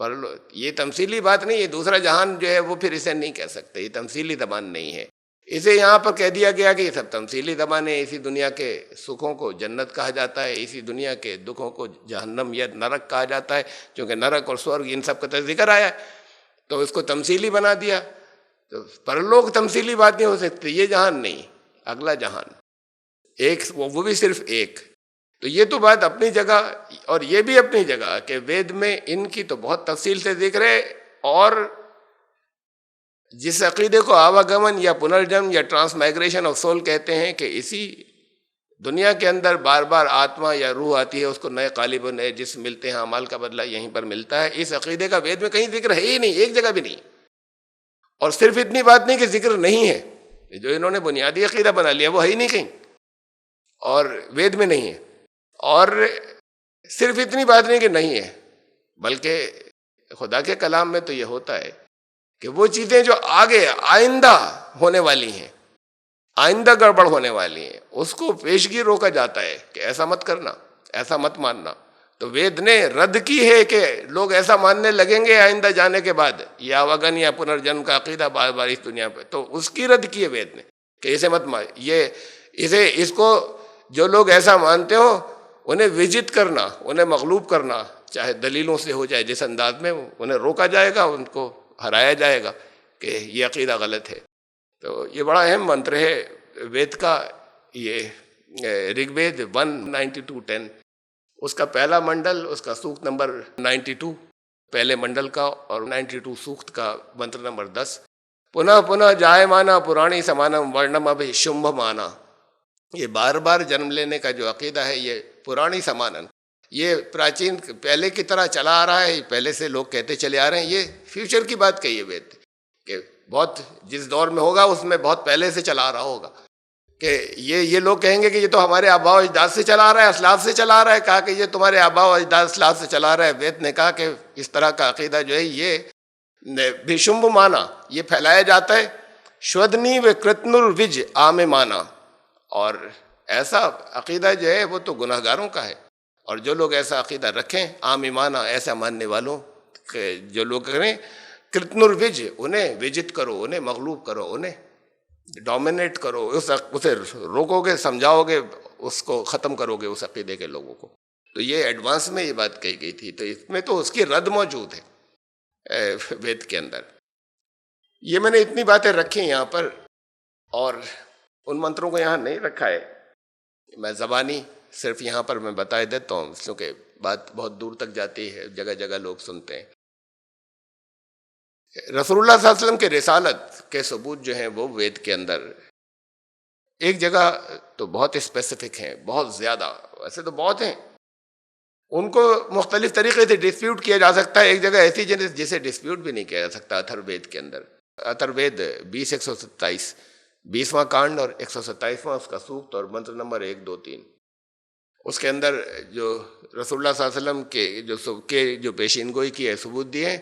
پرلوک، یہ تمثیلی بات نہیں ہے، دوسرا جہان جو ہے وہ پھر اسے نہیں کہہ سکتے، یہ تمثیلی زبان نہیں ہے۔ اسے یہاں پر کہہ دیا گیا کہ یہ سب تمثیلی زبانیں، اسی دنیا کے سکھوں کو جنت کہا جاتا ہے، اسی دنیا کے دکھوں کو جہنم یا نرک کہا جاتا ہے، چونکہ نرک اور سورگ ان سب کا ذکر آیا ہے تو اس کو تمثیلی بنا دیا۔ تو پرلوک تمثیلی بات نہیں ہو سکتی، یہ جہان نہیں، اگلا جہان ایک، وہ بھی صرف ایک۔ تو یہ تو بات اپنی جگہ، اور یہ بھی اپنی جگہ کہ وید میں ان کی تو بہت تفصیل سے ذکر ہے، اور جس عقیدے کو آواگمن یا پنرجنم یا ٹرانس مائگریشن آف سول کہتے ہیں کہ اسی دنیا کے اندر بار بار آتما یا روح آتی ہے، اس کو نئے قالب و نئے جسم ملتے ہیں، اعمال کا بدلہ یہیں پر ملتا ہے، اس عقیدے کا وید میں کہیں ذکر ہے ہی نہیں، ایک جگہ بھی نہیں۔ اور صرف اتنی بات نہیں کہ ذکر نہیں ہے، جو انہوں نے بنیادی عقیدہ بنا لیا وہ ہے ہی نہیں کہیں، اور وید میں نہیں ہے۔ اور صرف اتنی بات نہیں کہ نہیں ہے، بلکہ خدا کے کلام میں تو یہ ہوتا ہے کہ وہ چیزیں جو آگے آئندہ ہونے والی ہیں، آئندہ گڑبڑ ہونے والی ہیں، اس کو پیشگی روکا جاتا ہے کہ ایسا مت کرنا، ایسا مت ماننا۔ تو وید نے رد کی ہے کہ لوگ ایسا ماننے لگیں گے آئندہ جانے کے بعد، یہ آواگن یا پنرجنم کا عقیدہ بار بار اس دنیا پہ، تو اس کی رد کی ہے وید نے کہ اسے مت مان، اس کو جو لوگ ایسا مانتے ہو انہیں وجت کرنا، انہیں مغلوب کرنا، چاہے دلیلوں سے ہو جائے جس انداز میں، انہیں روکا جائے گا، ان کو ہرایا جائے گا کہ یہ عقیدہ غلط ہے۔ تو یہ بڑا اہم منتر ہے وید کا، یہ رگ وید 192:10، اس کا پہلا منڈل، اس کا سوکت نمبر 92 پہلے منڈل کا، اور 92 سوکت کا منتر نمبر 10۔ پنہ پنہ جائے مانا پرانی سمانم ورنم ابھی شمبھ مانا، یہ بار بار جنم لینے کا جو عقیدہ ہے، یہ پرانی سمانن، یہ پراچین پہلے کی طرح چلا آ رہا ہے، پہلے سے لوگ کہتے چلے آ رہے ہیں، یہ فیوچر کی بات کہی ہے وید کہ بہت جس دور میں ہوگا اس میں بہت پہلے سے چلا آ رہا ہوگا، کہ یہ لوگ کہیں گے کہ یہ تو ہمارے آباء و اجداد سے چلا آ رہا ہے، اسلاف سے چلا آ رہا ہے، کہا کہ یہ تمہارے آباء و اجداد اسلاف سے چلا آ رہا ہے۔ وید نے کہا کہ اس طرح کا عقیدہ جو ہے یہ بھشمب مانا، یہ پھیلایا جاتا ہے، شودنی و کرتنروج عام مانا، اور ایسا عقیدہ جو ہے وہ تو گناہ گاروں کا ہے، اور جو لوگ ایسا عقیدہ رکھیں عام مانا، ایسا ماننے والوں جو لوگ کریں کرتنروج، انہیں وجت کرو، انہیں مغلوب کرو، انہیں ڈومینیٹ کرو، اسے روکو گے، سمجھاؤ گے، اس کو ختم کرو گے اس عقیدے کے لوگوں کو۔ تو یہ ایڈوانس میں یہ بات کہی گئی تھی، تو اس میں تو اس کی رد موجود ہے وید کے اندر۔ یہ میں نے اتنی باتیں رکھی یہاں پر، اور ان منتروں کو یہاں نہیں رکھا ہے، میں زبانی صرف یہاں پر میں بتا دیتا ہوں کیونکہ بات بہت دور تک جاتی ہے، جگہ جگہ لوگ سنتے ہیں۔ رسول اللہ صلی اللہ علیہ وسلم کے رسالت کے ثبوت جو ہیں وہ وید کے اندر ایک جگہ تو بہت اسپیسیفک ہیں، بہت زیادہ، ویسے تو بہت ہیں، ان کو مختلف طریقے سے ڈسپیوٹ کیا جا سکتا ہے۔ ایک جگہ ایسی جسے ڈسپیوٹ بھی نہیں کیا جا سکتا، اتھر وید کے اندر، اتھر وید 20:127، 20واں کانڈ اور 127واں اس کا سوکت اور منتر نمبر 1 2 3، اس کے اندر جو رسول اللہ صلی اللہ علیہ وسلم کے جو پیشین گوئی کی ہے، ثبوت دیے ہیں،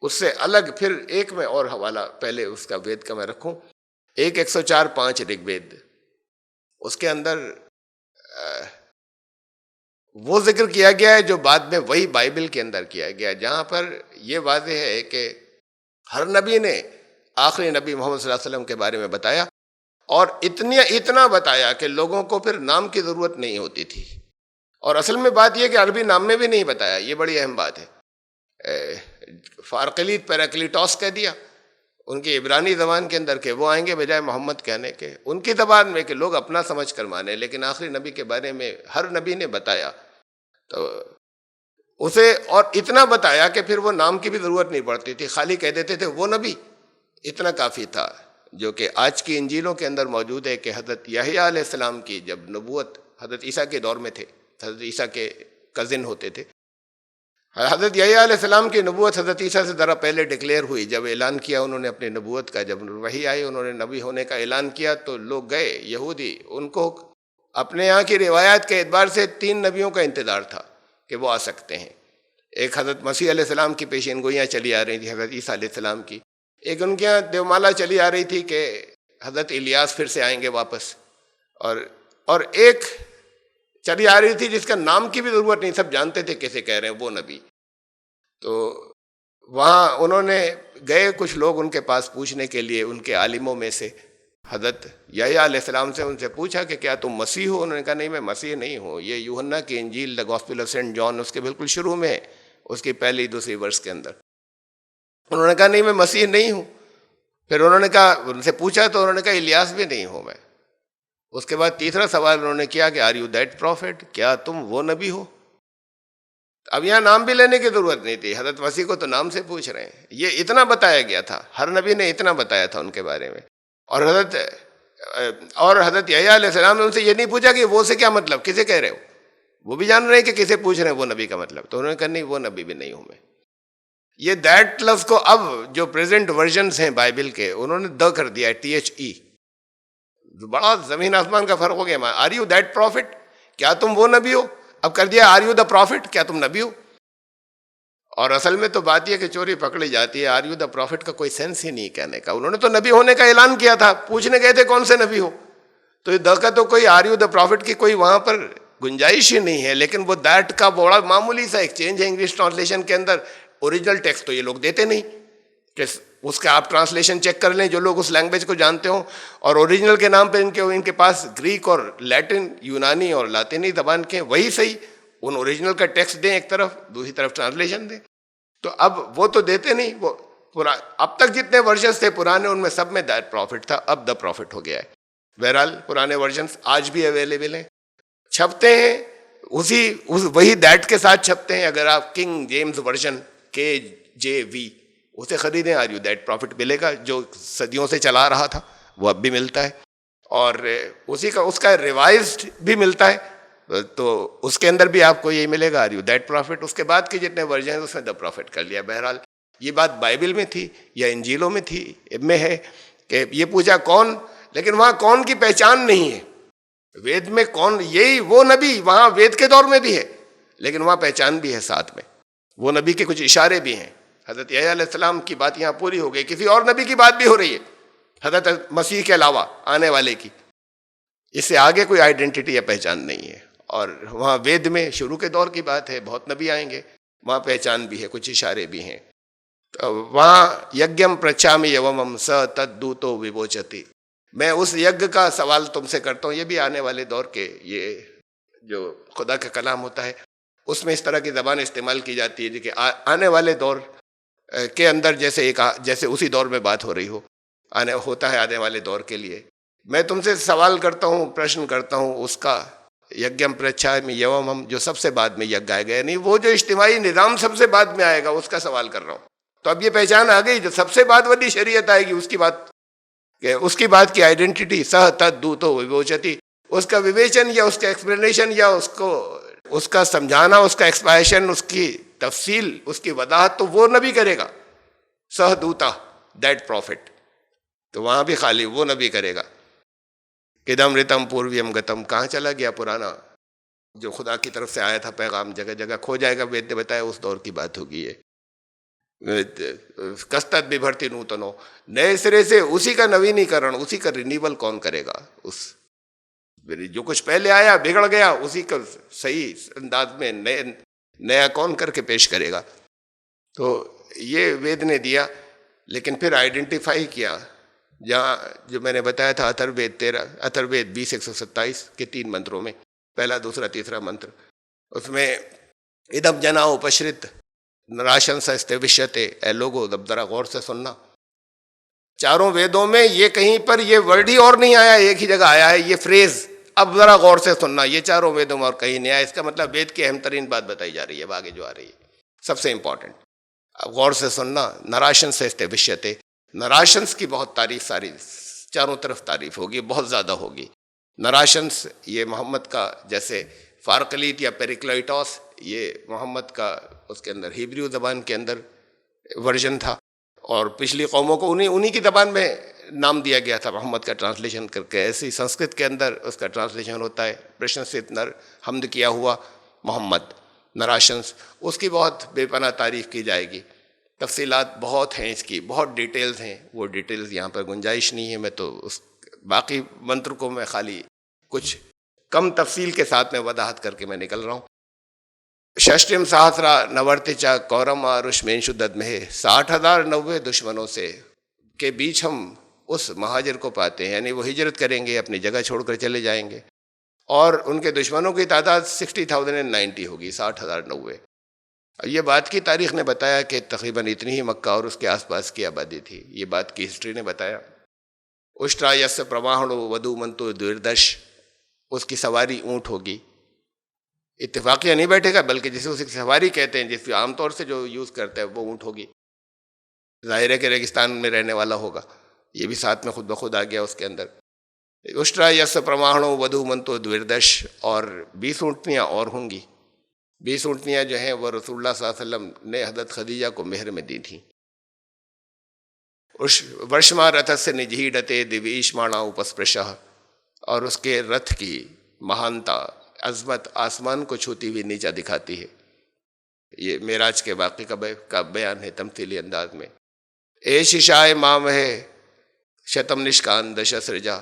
اس سے الگ پھر ایک میں اور حوالہ پہلے اس کا وید کا میں رکھوں، 1:104:5 رگ وید، اس کے اندر وہ ذکر کیا گیا ہے جو بعد میں وہی بائبل کے اندر کیا گیا، جہاں پر یہ واضح ہے کہ ہر نبی نے آخری نبی محمد صلی اللہ علیہ وسلم کے بارے میں بتایا، اور اتنا بتایا کہ لوگوں کو پھر نام کی ضرورت نہیں ہوتی تھی۔ اور اصل میں بات یہ کہ عربی نام میں بھی نہیں بتایا، یہ بڑی اہم بات ہے۔ فارقلیت پیراکلیٹوس کہہ دیا ان کی عبرانی زبان کے اندر کہ وہ آئیں گے بجائے محمد کہنے کے، ان کی زبان میں کہ لوگ اپنا سمجھ کر مانے، لیکن آخری نبی کے بارے میں ہر نبی نے بتایا۔ تو اسے اور اتنا بتایا کہ پھر وہ نام کی بھی ضرورت نہیں پڑتی تھی، خالی کہہ دیتے تھے وہ نبی، اتنا کافی تھا، جو کہ آج کی انجیلوں کے اندر موجود ہے کہ حضرت یحییٰ علیہ السلام کی جب نبوت حضرت عیسیٰ کے دور میں تھے، حضرت عیسیٰ کے کزن ہوتے تھے، حضرت یحییٰ علیہ السلام کی نبوت حضرت عیسیٰ سے ذرا پہلے ڈکلیئر ہوئی، جب اعلان کیا انہوں نے اپنی نبوت کا، جب وحی آئی انہوں نے نبی ہونے کا اعلان کیا تو لوگ گئے یہودی، ان کو اپنے یہاں کی روایات کے اعتبار سے 3 نبیوں کا انتظار تھا کہ وہ آ سکتے ہیں۔ ایک حضرت مسیح علیہ السلام کی پیشین گوئیاں چلی آ رہی تھی حضرت عیسیٰ علیہ السلام کی، ایک ان کے یہاں دیومالا چلی آ رہی تھی کہ حضرت الیاس پھر سے آئیں گے واپس، اور ایک چلی آ رہی تھی جس کا نام کی بھی ضرورت نہیں، سب جانتے تھے کیسے کہہ رہے ہیں وہ نبی۔ تو وہاں انہوں نے گئے کچھ لوگ ان کے پاس پوچھنے کے لیے، ان کے عالموں میں سے حضرت یحییٰ علیہ السلام سے ان سے پوچھا کہ کیا تم مسیح ہو؟ انہوں نے کہا نہیں میں مسیح نہیں ہوں، یہ یوحنا کی انجیل دا گاسپل آف سینٹ جان اس کے بالکل شروع میں ہے، اس کی پہلی دوسری ورس کے اندر۔ انہوں نے کہا نہیں میں مسیح نہیں ہوں۔ پھر انہوں نے کہا، ان سے پوچھا تو انہوں نے کہا الیاس بھی نہیں ہوں میں۔ اس کے بعد تیسرا سوال انہوں نے کیا کہ آر یو دیٹ پروفٹ، کیا تم وہ نبی ہو؟ اب یہاں نام بھی لینے کی ضرورت نہیں تھی، حضرت مسیح کو تو نام سے پوچھ رہے ہیں، یہ اتنا بتایا گیا تھا، ہر نبی نے اتنا بتایا تھا ان کے بارے میں۔ اور حضرت یحییٰ علیہ السلام نے ان سے یہ نہیں پوچھا کہ وہ سے کیا مطلب، کسے کہہ رہے ہو، وہ بھی جان رہے ہیں کہ کسے پوچھ رہے ہیں وہ نبی کا مطلب، تو انہوں نے کہا نہیں وہ نبی بھی نہیں ہوں میں۔ یہ دیٹ لفظ کو اب جو پریزنٹ ورژنز ہیں بائبل کے انہوں نے د کر دیا ہے، THE، بڑا زمین آسمان کا فرق ہو گیا۔ آر یو دیٹ پروفٹ، کیا تم وہ نبی ہو، اب کر دیا آر یو دا پروفٹ، کیا تم نبی ہو۔ اور اصل میں تو بات یہ کہ چوری پکڑی جاتی ہے، آر یو دا پروفٹ کا کوئی سینس ہی نہیں کہنے کا، انہوں نے تو نبی ہونے کا اعلان کیا تھا، پوچھنے گئے تھے کون سے نبی ہو، تو یہ کا تو کوئی آر یو دا پروفٹ کی کوئی وہاں پر گنجائش ہی نہیں ہے۔ لیکن وہ دیٹ کا بڑا معمولی سا ایک چینج ہے انگلش ٹرانسلیشن کے اندر، اوریجنل ٹیکسٹ تو یہ لوگ دیتے نہیں کہ اس کا آپ ٹرانسلیشن چیک کر لیں جو لوگ اس لینگویج کو جانتے ہوں، اور اوریجنل کے نام پہ ان کے پاس گریک اور لیٹن، یونانی اور لاطینی زبان کے، وہی صحیح ان اوریجنل کا ٹیکسٹ دیں ایک طرف، دوسری طرف ٹرانسلیشن دیں۔ تو اب وہ تو دیتے نہیں، وہ اب تک جتنے ورژنس تھے پرانے ان میں سب میں دیٹ پروفٹ تھا، اب دا پروفٹ ہو گیا ہے۔ بہرحال پرانے ورژنس آج بھی اویلیبل ہیں، چھپتے ہیں وہی دیٹ کے ساتھ چھپتے ہیں۔ اگر آپ کنگ جیمز ورژن KJV اسے خریدیں، آر یو دیٹ پروفٹ ملے گا، جو صدیوں سے چلا رہا تھا وہ اب بھی ملتا ہے، اور اس کا ریوائزڈ بھی ملتا ہے، تو اس کے اندر بھی آپ کو یہی ملے گا، آر یو دیٹ پروفٹ۔ اس کے بعد کے جتنے ورژن ہیں اس میں دا پروفٹ کر لیا۔ بہرحال یہ بات بائبل میں تھی یا انجیلوں میں ہے کہ یہ پوچھا کون، لیکن وہاں کون کی پہچان نہیں ہے۔ وید میں کون، یہی وہ نبی وہاں وید کے دور میں بھی ہے، لیکن وہاں پہچان بھی ہے ساتھ میں، وہ نبی کے کچھ اشارے بھی ہیں۔ حضرت یحییٰ علیہ السلام کی بات یہاں پوری ہو گئی، کسی اور نبی کی بات بھی ہو رہی ہے حضرت مسیح کے علاوہ آنے والے کی، اس سے آگے کوئی آئیڈینٹی یا پہچان نہیں ہے۔ اور وہاں وید میں شروع کے دور کی بات ہے، بہت نبی آئیں گے، وہاں پہچان بھی ہے، کچھ اشارے بھی ہیں۔ تو وہاں یجم پرچھامی یومم س تدوتو وبوچتی، میں اس یج کا سوال تم سے کرتا ہوں، یہ بھی آنے والے دور کے، یہ جو خدا کا کلام ہوتا ہے اس میں اس طرح کی زبان استعمال کی جاتی ہے کہ آنے والے دور کے اندر جیسے اسی دور میں بات ہو رہی ہو، ہوتا ہے آنے والے دور کے لیے۔ میں تم سے سوال کرتا ہوں، پرشن کرتا ہوں، اس کا یجم پرچھامی یومم جو سب سے بعد میں یج آئے گا، یعنی وہ جو اجتماعی نظام سب سے بعد میں آئے گا اس کا سوال کر رہا ہوں۔ تو اب یہ پہچان آ گئی، جو سب سے بعد والی شریعت آئے گی اس کی بات کی آئیڈینٹی سہ تدوتو وبوچتی، اس کا ویویچن یا اس کا ایکسپلینیشن یا اس کا سمجھانا، اس کا ایکسپلینیشن، اس کی تفصیل، اس کی وضاحت تو وہ نبی کرے گا، سہ دوتا دیٹ پروفٹ، تو وہاں بھی خالی وہ نبی کرے گا۔ کدم رتم پورویم گتم، کہاں چلا گیا پرانا جو خدا کی طرف سے آیا تھا پیغام، جگہ جگہ کھو جائے گا۔ وید نے بتایا اس دور کی بات ہوگی یہ، کستت ببھرتی نوتنو، نئے سرے سے اسی کا نوینیکرن، اسی کا رینیول کون کرے گا؟ جو کچھ پہلے آیا بگڑ گیا، اسی کا صحیح انداز میں نیا کون کر کے پیش کرے گا؟ تو یہ وید نے دیا، لیکن پھر آئیڈینٹیفائی کیا، جہاں جو میں نے بتایا تھا اتھر وید 20:127 کے 3 منتروں میں، پہلا، دوسرا، تیسرا منتر، اس میں ادم جنا اپشرت نراشن سستوشتے، اے لوگو اب ذرا غور سے سننا، چاروں ویدوں میں یہ کہیں پر یہ ورڈ ہی اور نہیں آیا، ایک ہی جگہ آیا ہے یہ فریز اب ذرا غور سے سننا، یہ چاروں ویدوں میں اور کہیں نہیں آیا، اس کا مطلب وید کی اہم ترین بات بتائی جا رہی ہے، اب آگے جو آ رہی ہے سب سے امپورٹنٹ. اب غور سے سننا. نراشن سے استبشیتے، نراشنس کی بہت تعریف، ساری چاروں طرف تعریف ہوگی، بہت زیادہ ہوگی. نراشنس یہ محمد کا جیسے فارقلیت یا پیریکلائٹوس، یہ محمد کا اس کے اندر ہیبریو زبان کے اندر ورژن تھا، اور پچھلی قوموں کو انہی کی زبان میں نام دیا گیا تھا محمد کا ٹرانسلیشن کر کے. ایسی سنسکرت کے اندر اس کا ٹرانسلیشن ہوتا ہے پرشنست نر، حمد کیا ہوا محمد. نراشنس اس کی بہت بے پناہ تعریف کی جائے گی، تفصیلات بہت ہیں اس کی، بہت ڈیٹیلز ہیں. وہ ڈیٹیلز یہاں پر گنجائش نہیں ہے، میں تو اس باقی منتر کو میں خالی کچھ کم تفصیل کے ساتھ میں وضاحت کر کے میں نکل رہا ہوں. ششٹم سہسرا نورتچا کورم آرشمینشو ددمہ، 60,090 دشمنوں سے کے بیچ ہم اس مہاجر کو پاتے ہیں، یعنی وہ ہجرت کریں گے، اپنی جگہ چھوڑ کر چلے جائیں گے، اور ان کے دشمنوں کی تعداد 60,090 ہوگی، 60,090. یہ بات کی تاریخ نے بتایا کہ تقریباً اتنی ہی مکہ اور اس کے آس پاس کی آبادی تھی. یہ بات کی ہسٹری نے بتایا. اشٹرا یس پرواہنو ودو منتو دوردش، اس کی سواری اونٹ ہوگی. اتفاقیہ نہیں بیٹھے گا، بلکہ جسے اسے سواری کہتے ہیں، جس کو عام طور سے جو یوز کرتا ہے وہ اونٹ ہوگی. ظاہر ہے کہ ریگستان میں رہنے والا ہوگا، یہ بھی ساتھ میں خود بخود آ گیا اس کے اندر. اشٹرا یس پرواہنو ودو منتو دوردش، اور 20 اونٹنیاں اور ہوں گی. 20 اونٹنیاں جو ہیں وہ رسول اللہ صلی اللہ علیہ وسلم نے حضرت خدیجہ کو مہر میں دی تھیں. ورشما رتھ سے نجہیڈتے دیویشمانا اپسپرشہ، اور اس کے رتھ کی مہانتا، عظمت آسمان کو چھوتی ہوئی نیچا دکھاتی ہے. یہ معراج کے واقعے کا بیان ہے تمثیلی انداز میں. اے ششائے مام ہے شتم نشکان دش سرجا،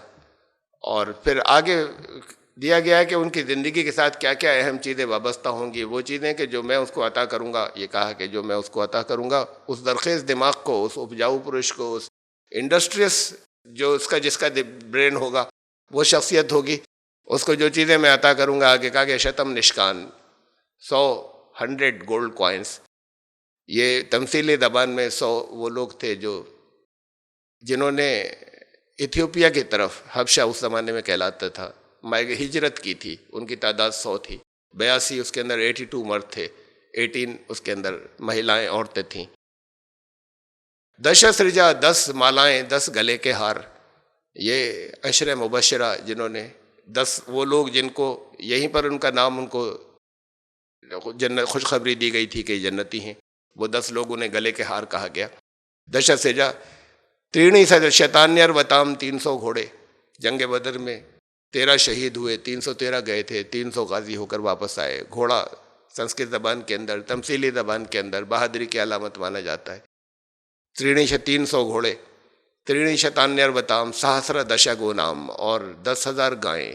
اور پھر آگے دیا گیا ہے کہ ان کی زندگی کے ساتھ کیا کیا اہم چیزیں وابستہ ہوں گی. وہ چیزیں کہ جو میں اس کو عطا کروں گا، یہ کہا کہ جو میں اس کو عطا کروں گا، اس درخیز دماغ کو، اس اپجاؤ پرش کو، اس انڈسٹریس جو جس کا برین ہوگا، وہ شخصیت ہوگی. اس کو جو چیزیں میں عطا کروں گا، آگے کہا کہ شتم نشکان، 100 گولڈ کوائنس. یہ تمثیلی زبان میں 100 وہ لوگ تھے جنہوں نے ایتھیوپیا کی طرف، حبشہ اس زمانے میں کہلاتا تھا، ہجرت کی تھی. ان کی تعداد 100 تھی. 82 اس کے اندر 82 مرد تھے، 18 اس کے اندر مہیلائیں، عورتیں تھیں. دش سرجا، 10 مالائیں، 10 گلے کے ہار. یہ عشر مبشرہ جنہوں نے 10 وہ لوگ جن کو یہیں پر ان کا نام، ان کو جنت خوشخبری دی گئی تھی کہ جنتی ہیں، وہ 10 لوگوں نے گلے کے ہار کہا گیا. دش سرجا ترینی شیطانیر وتام، 300 گھوڑے. جنگ بدر میں 13 شہید ہوئے، 313 گئے تھے، 300 غازی ہو کر واپس آئے. گھوڑا سنسکرت زبان کے اندر، تمثیلی زبان کے اندر بہادری کی علامت مانا جاتا ہے. 300 گھوڑے. ترینی شیطانیر وتام سہسر دشا گو نام، اور 10,000 گائیں.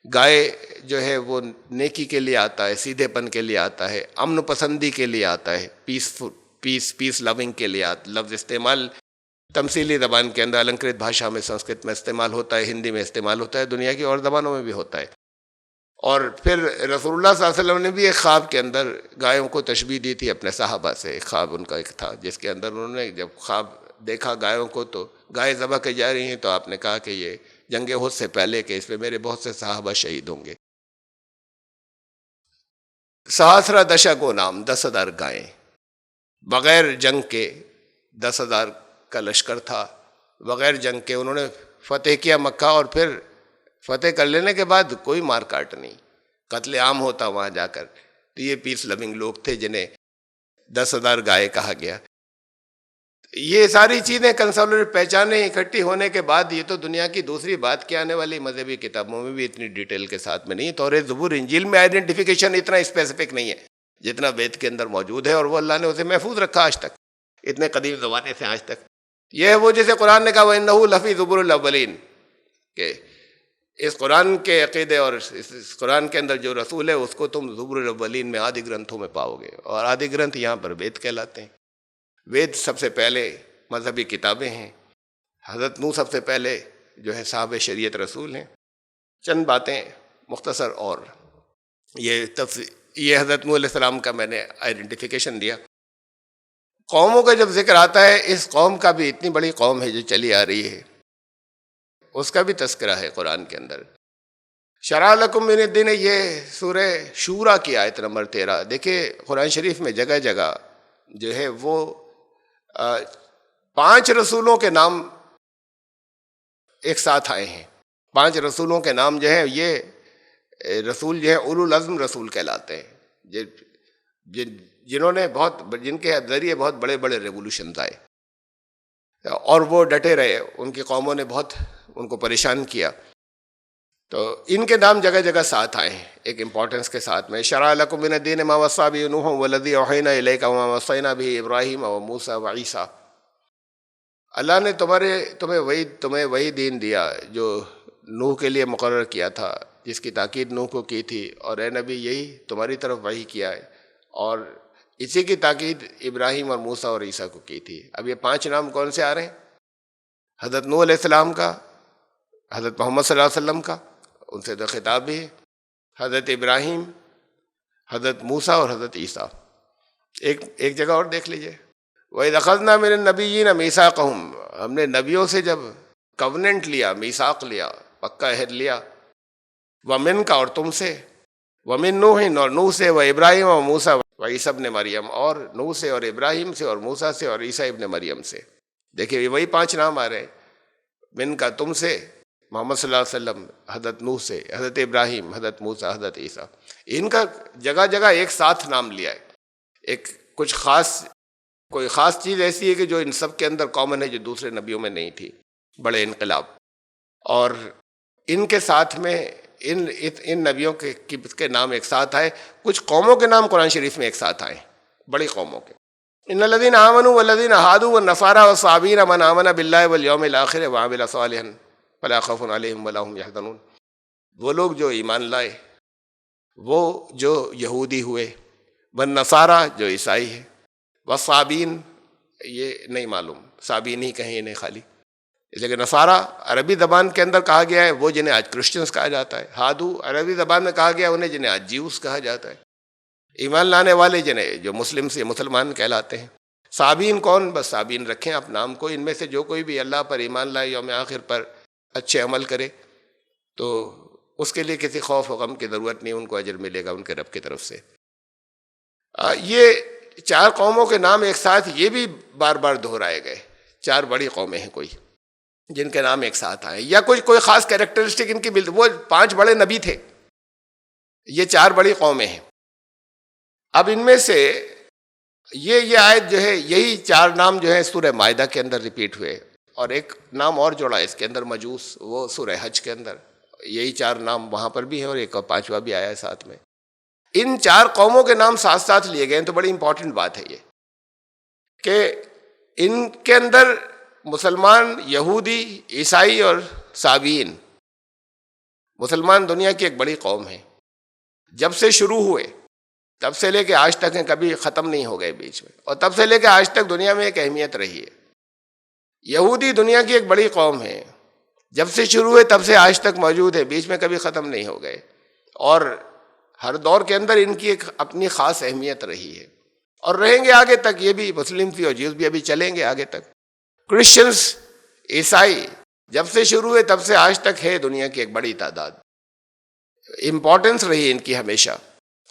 گائے جو ہے وہ نیکی کے لیے آتا ہے، سیدھے پن کے لیے آتا ہے، امن پسندی کے لیے آتا ہے، پیس لونگ کے لیے لفظ استعمال تمثیلی زبان کے اندر النکرت بھاشا میں، سنسکرت میں استعمال ہوتا ہے، ہندی میں استعمال ہوتا ہے، دنیا کی اور زبانوں میں بھی ہوتا ہے. اور پھر رسول اللہ صلی اللہ علیہ وسلم نے بھی ایک خواب کے اندر گایوں کو تشبیہ دی تھی اپنے صحابہ سے. ایک خواب ان کا ایک تھا جس کے اندر انہوں نے جب خواب دیکھا گایوں کو، تو گائے ذبح کی جا رہی ہیں، تو آپ نے کہا کہ یہ جنگ احد سے پہلے کہ اس پہ میرے بہت سے صحابہ شہید ہوں گے. سہسرا دشا گو نام، 10,000 گائیں. بغیر جنگ کے 10,000 کا لشکر تھا، بغیر جنگ کے انہوں نے فتح کیا مکہ. اور پھر فتح کر لینے کے بعد کوئی مار کاٹ نہیں، قتل عام ہوتا وہاں جا کر. تو یہ پیس لونگ لوگ تھے جنہیں 10,000 گائے کہا گیا. یہ ساری چیزیں کنسولر پہچانے اکٹھی ہونے کے بعد، یہ تو دنیا کی دوسری بات کے آنے والی مذہبی کتابوں میں بھی اتنی ڈیٹیل کے ساتھ میں نہیں. توریت، زبور، انجیل میں آئیڈینٹیفیکیشن اتنا اسپیسیفک نہیں ہے جتنا وید کے اندر موجود ہے، اور وہ اللہ نے اسے محفوظ رکھا آج تک، اتنے قدیم زمانے سے آج تک. یہ ہے وہ جسے قرآن نے کہا وَإِنَّهُ لَفِي زُبُرِ الْأَوَّلِينَ، کہ اس قرآن کے عقیدے اور اس قرآن کے اندر جو رسول ہے اس کو تم زبور الاولین میں، آدی گرنتھوں میں پاؤ گے. اور آدی گرنتھ یہاں پر وید کہلاتے ہیں. وید سب سے پہلے مذہبی کتابیں ہیں. حضرت نوح سب سے پہلے جو ہے صاحب شریعت رسول ہیں. چند باتیں مختصر، اور یہ حضرت نوح علیہ السلام کا میں نے آئیڈینٹیفیکیشن دیا. قوموں کا جب ذکر آتا ہے، اس قوم کا بھی اتنی بڑی قوم ہے جو چلی آ رہی ہے، اس کا بھی تذکرہ ہے قرآن کے اندر. شرع لکم من الدین، یہ سورہ شورا کی آیت نمبر 13۔ دیکھیں قرآن شریف میں جگہ جگہ جو ہے وہ 5 رسولوں کے نام ایک ساتھ آئے ہیں۔ 5 رسولوں کے نام جو ہے، یہ رسول جو ہے اولو العزم رسول کہلاتے ہیں، جنہوں نے جن کے ذریعے بہت بڑے بڑے ریولوشنز آئے اور وہ ڈٹے رہے، ان کی قوموں نے بہت ان کو پریشان کیا، تو ان کے نام جگہ جگہ ساتھ آئے ہیں ایک امپورٹنس کے ساتھ میں۔ شرع لکم من الدین ما وصی بہ نوح والذی اوحینا الیک وما وصینا بہ ابراہیم وموسیٰ وعیسیٰ۔ اللہ نے تمہیں وہی دین دیا جو نوح کے لیے مقرر کیا تھا، جس کی تاکید نوح کو کی تھی، اور اے نبی یہی تمہاری طرف وحی کیا ہے، اور اسی کی تاکید ابراہیم اور موسیٰ اور عیسیٰ کو کی تھی۔ اب یہ 5 نام کون سے آ رہے ہیں؟ حضرت نوح علیہ السلام کا، حضرت محمد صلی اللہ علیہ وسلم کا، ان سے تو خطاب بھی ہے، حضرت ابراہیم، حضرت موسیٰ اور حضرت عیسیٰ۔ ایک جگہ اور دیکھ لیجئے، وَإِذْ أَخَذْنَا مِنَ النَّبِيِّينَ مِيثَاقَهُمْ، ہم نے نبیوں سے جب کوننٹ لیا، میثاق لیا، پکا عہد لیا، وَمِنْ کا اور تم سے، وَمِنْ نُوحٍ اور نوح سے، وَإِبْرَاهِيمَ وَمُوسَىٰ وَعِيسَىٰ ابن مریم، اور نوح سے اور ابراہیم سے اور موسیٰ سے اور عیسیٰ ابن مریم سے۔ دیکھیے وہی 5 نام آ رہے ہیں، من کا تم سے، محمد صلی اللہ علیہ وسلم، حضرت نوح سے، حضرت ابراہیم، حضرت موسیٰ، حضرت عیسیٰ۔ ان کا جگہ جگہ ایک ساتھ نام لیا ہے۔ کوئی خاص چیز ایسی ہے کہ جو ان سب کے اندر کامن ہے، جو دوسرے نبیوں میں نہیں تھی، بڑے انقلاب۔ اور ان کے ساتھ میں ان نبیوں کے نام ایک ساتھ آئے، کچھ قوموں کے نام قرآن شریف میں ایک ساتھ آئے، بڑی قوموں کے۔ ان الذین آمنوا والذین ہادوا والنصارى والصابئین من آمن باللہ والیوم الآخر وعمل صالحا فلا خوف علیہم ولا هم یحزنون۔ وہ لوگ جو ایمان لائے، وہ جو یہودی ہوئے، والنصارى جو عیسائی ہے، والصابئین یہ نہیں معلوم، صابئین ہی کہیں انہیں خالی، اس لیے کہ نصارہ عربی زبان کے اندر کہا گیا ہے، وہ جنہیں آج کرسچنز کہا جاتا ہے۔ ہادو عربی زبان میں کہا گیا انہیں جنہیں آج جیوس کہا جاتا ہے، ایمان لانے والے جنہیں جو مسلم سے مسلمان کہلاتے ہیں۔ صابئین کون؟ بس صابئین رکھیں آپ نام کو، ان میں سے جو کوئی بھی اللہ پر ایمان لائے، یوم آخر پر اچھے عمل کرے، تو اس کے لیے کسی خوف و غم کی ضرورت نہیں، ان کو اجر ملے گا ان کے رب کی طرف سے۔ یہ 4 قوموں کے نام ایک ساتھ یہ بھی بار بار دہرائے گئے۔ 4 بڑی قومیں ہیں کوئی جن کے نام ایک ساتھ آئے، یا کوئی خاص کیریکٹرسٹک ان کی وہ 5 بڑے نبی تھے، یہ 4 بڑی قومیں ہیں۔ اب ان میں سے یہ آیت جو ہے، یہی 4 نام جو ہے سورہ مائدہ کے اندر ریپیٹ ہوئے، اور ایک نام اور جوڑا ہے اس کے اندر، مجوس، وہ سورہ حج کے اندر، یہی 4 نام وہاں پر بھی ہیں، اور ایک اور 5واں بھی آیا ہے ساتھ میں۔ ان 4 قوموں کے نام ساتھ ساتھ لیے گئے ہیں، تو بڑی امپورٹنٹ بات ہے یہ کہ ان کے اندر مسلمان، یہودی، عیسائی اور صابئین، مسلمان دنیا کی ایک بڑی قوم ہے، جب سے شروع ہوئے تب سے لے کے آج تک ہیں، کبھی ختم نہیں ہو گئے بیچ میں، اور تب سے لے کے آج تک دنیا میں ایک اہمیت رہی ہے۔ یہودی دنیا کی ایک بڑی قوم ہے، جب سے شروع ہوئے تب سے آج تک موجود ہے، بیچ میں کبھی ختم نہیں ہو گئے، اور ہر دور کے اندر ان کی ایک اپنی خاص اہمیت رہی ہے، اور رہیں گے آگے تک۔ یہ بھی مسلم بھی اور جیوز بھی ابھی چلیں گے آگے تک۔ کرسچنز، عیسائی جب سے شروع ہوئے تب سے آج تک ہے دنیا کی ایک بڑی تعداد، امپورٹنس رہی ان کی ہمیشہ،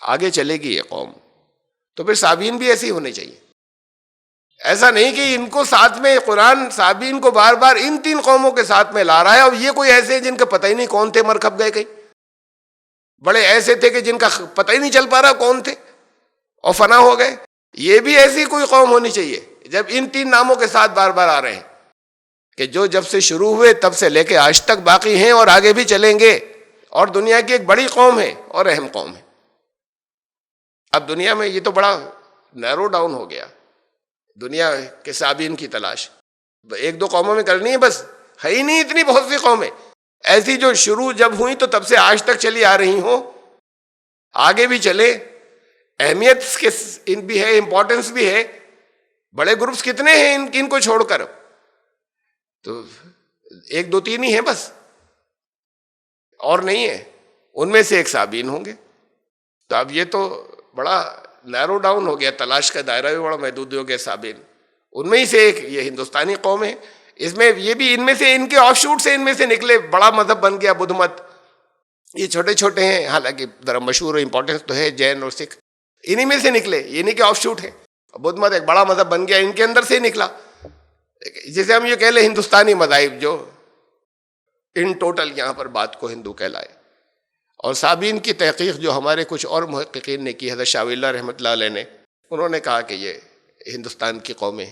آگے چلے گی یہ قوم۔ تو پھر صابئین بھی ایسے ہی ہونے چاہیے، ایسا نہیں کہ ان کو ساتھ میں قرآن صابئین کو بار بار ان 3 قوموں کے ساتھ میں لا رہا ہے، اور یہ کوئی ایسے ہیں جن کا پتہ ہی نہیں کون تھے، مر کھپ گئے کہیں، بڑے ایسے تھے کہ جن کا پتہ ہی نہیں چل پا رہا کون تھے اور فنا ہو گئے۔ یہ بھی ایسی کوئی قوم ہونی چاہیے جب ان 3 ناموں کے ساتھ بار بار آ رہے ہیں، کہ جو جب سے شروع ہوئے تب سے لے کے آج تک باقی ہیں اور آگے بھی چلیں گے، اور دنیا کی ایک بڑی قوم ہے اور اہم قوم ہے۔ اب دنیا میں یہ تو بڑا نیرو ڈاؤن ہو گیا، دنیا کے صابئین کی تلاش 1-2 قوموں میں کرنی ہے، بس ہے ہی نہیں اتنی بہت سی قومیں ایسی جو شروع جب ہوئی تو تب سے آج تک چلی آ رہی ہوں، آگے بھی چلے، اہمیت کے بھی ہے، امپورٹنس بھی ہے۔ بڑے گروپس کتنے ہیں ان کو چھوڑ کر، تو 1-2-3 ہی ہیں بس، اور نہیں ہے، ان میں سے ایک صابئین ہوں گے۔ تو اب یہ تو بڑا نیرو ڈاؤن ہو گیا، تلاش کا دائرہ بھی بڑا محدود ہو گیا۔ صابئین ان میں ہی سے ایک یہ ہندوستانی قوم ہے، اس میں یہ بھی ان میں سے ان کے آف شوٹ سے ان میں سے نکلے، بڑا مذہب بن گیا بدھ مت، یہ چھوٹے چھوٹے ہیں، حالانکہ ذرا مشہور اور امپورٹنس تو ہے جین اور سکھ، انہی میں سے نکلے، یہ نہیں کہ آف شوٹ ہے. بدھ مت ایک بڑا مذہب بن گیا ان کے اندر سے ہی نکلا. جسے ہم یہ کہہ لیں ہندوستانی مذاہب جو ان ٹوٹل یہاں پر بات کو ہندو کہلائے. اور صابین کی تحقیق جو ہمارے کچھ اور محققین نے کی، حضرت شاہ ولی اللہ رحمۃ اللہ علیہ نے، انہوں نے کہا کہ یہ ہندوستان کی قومیں،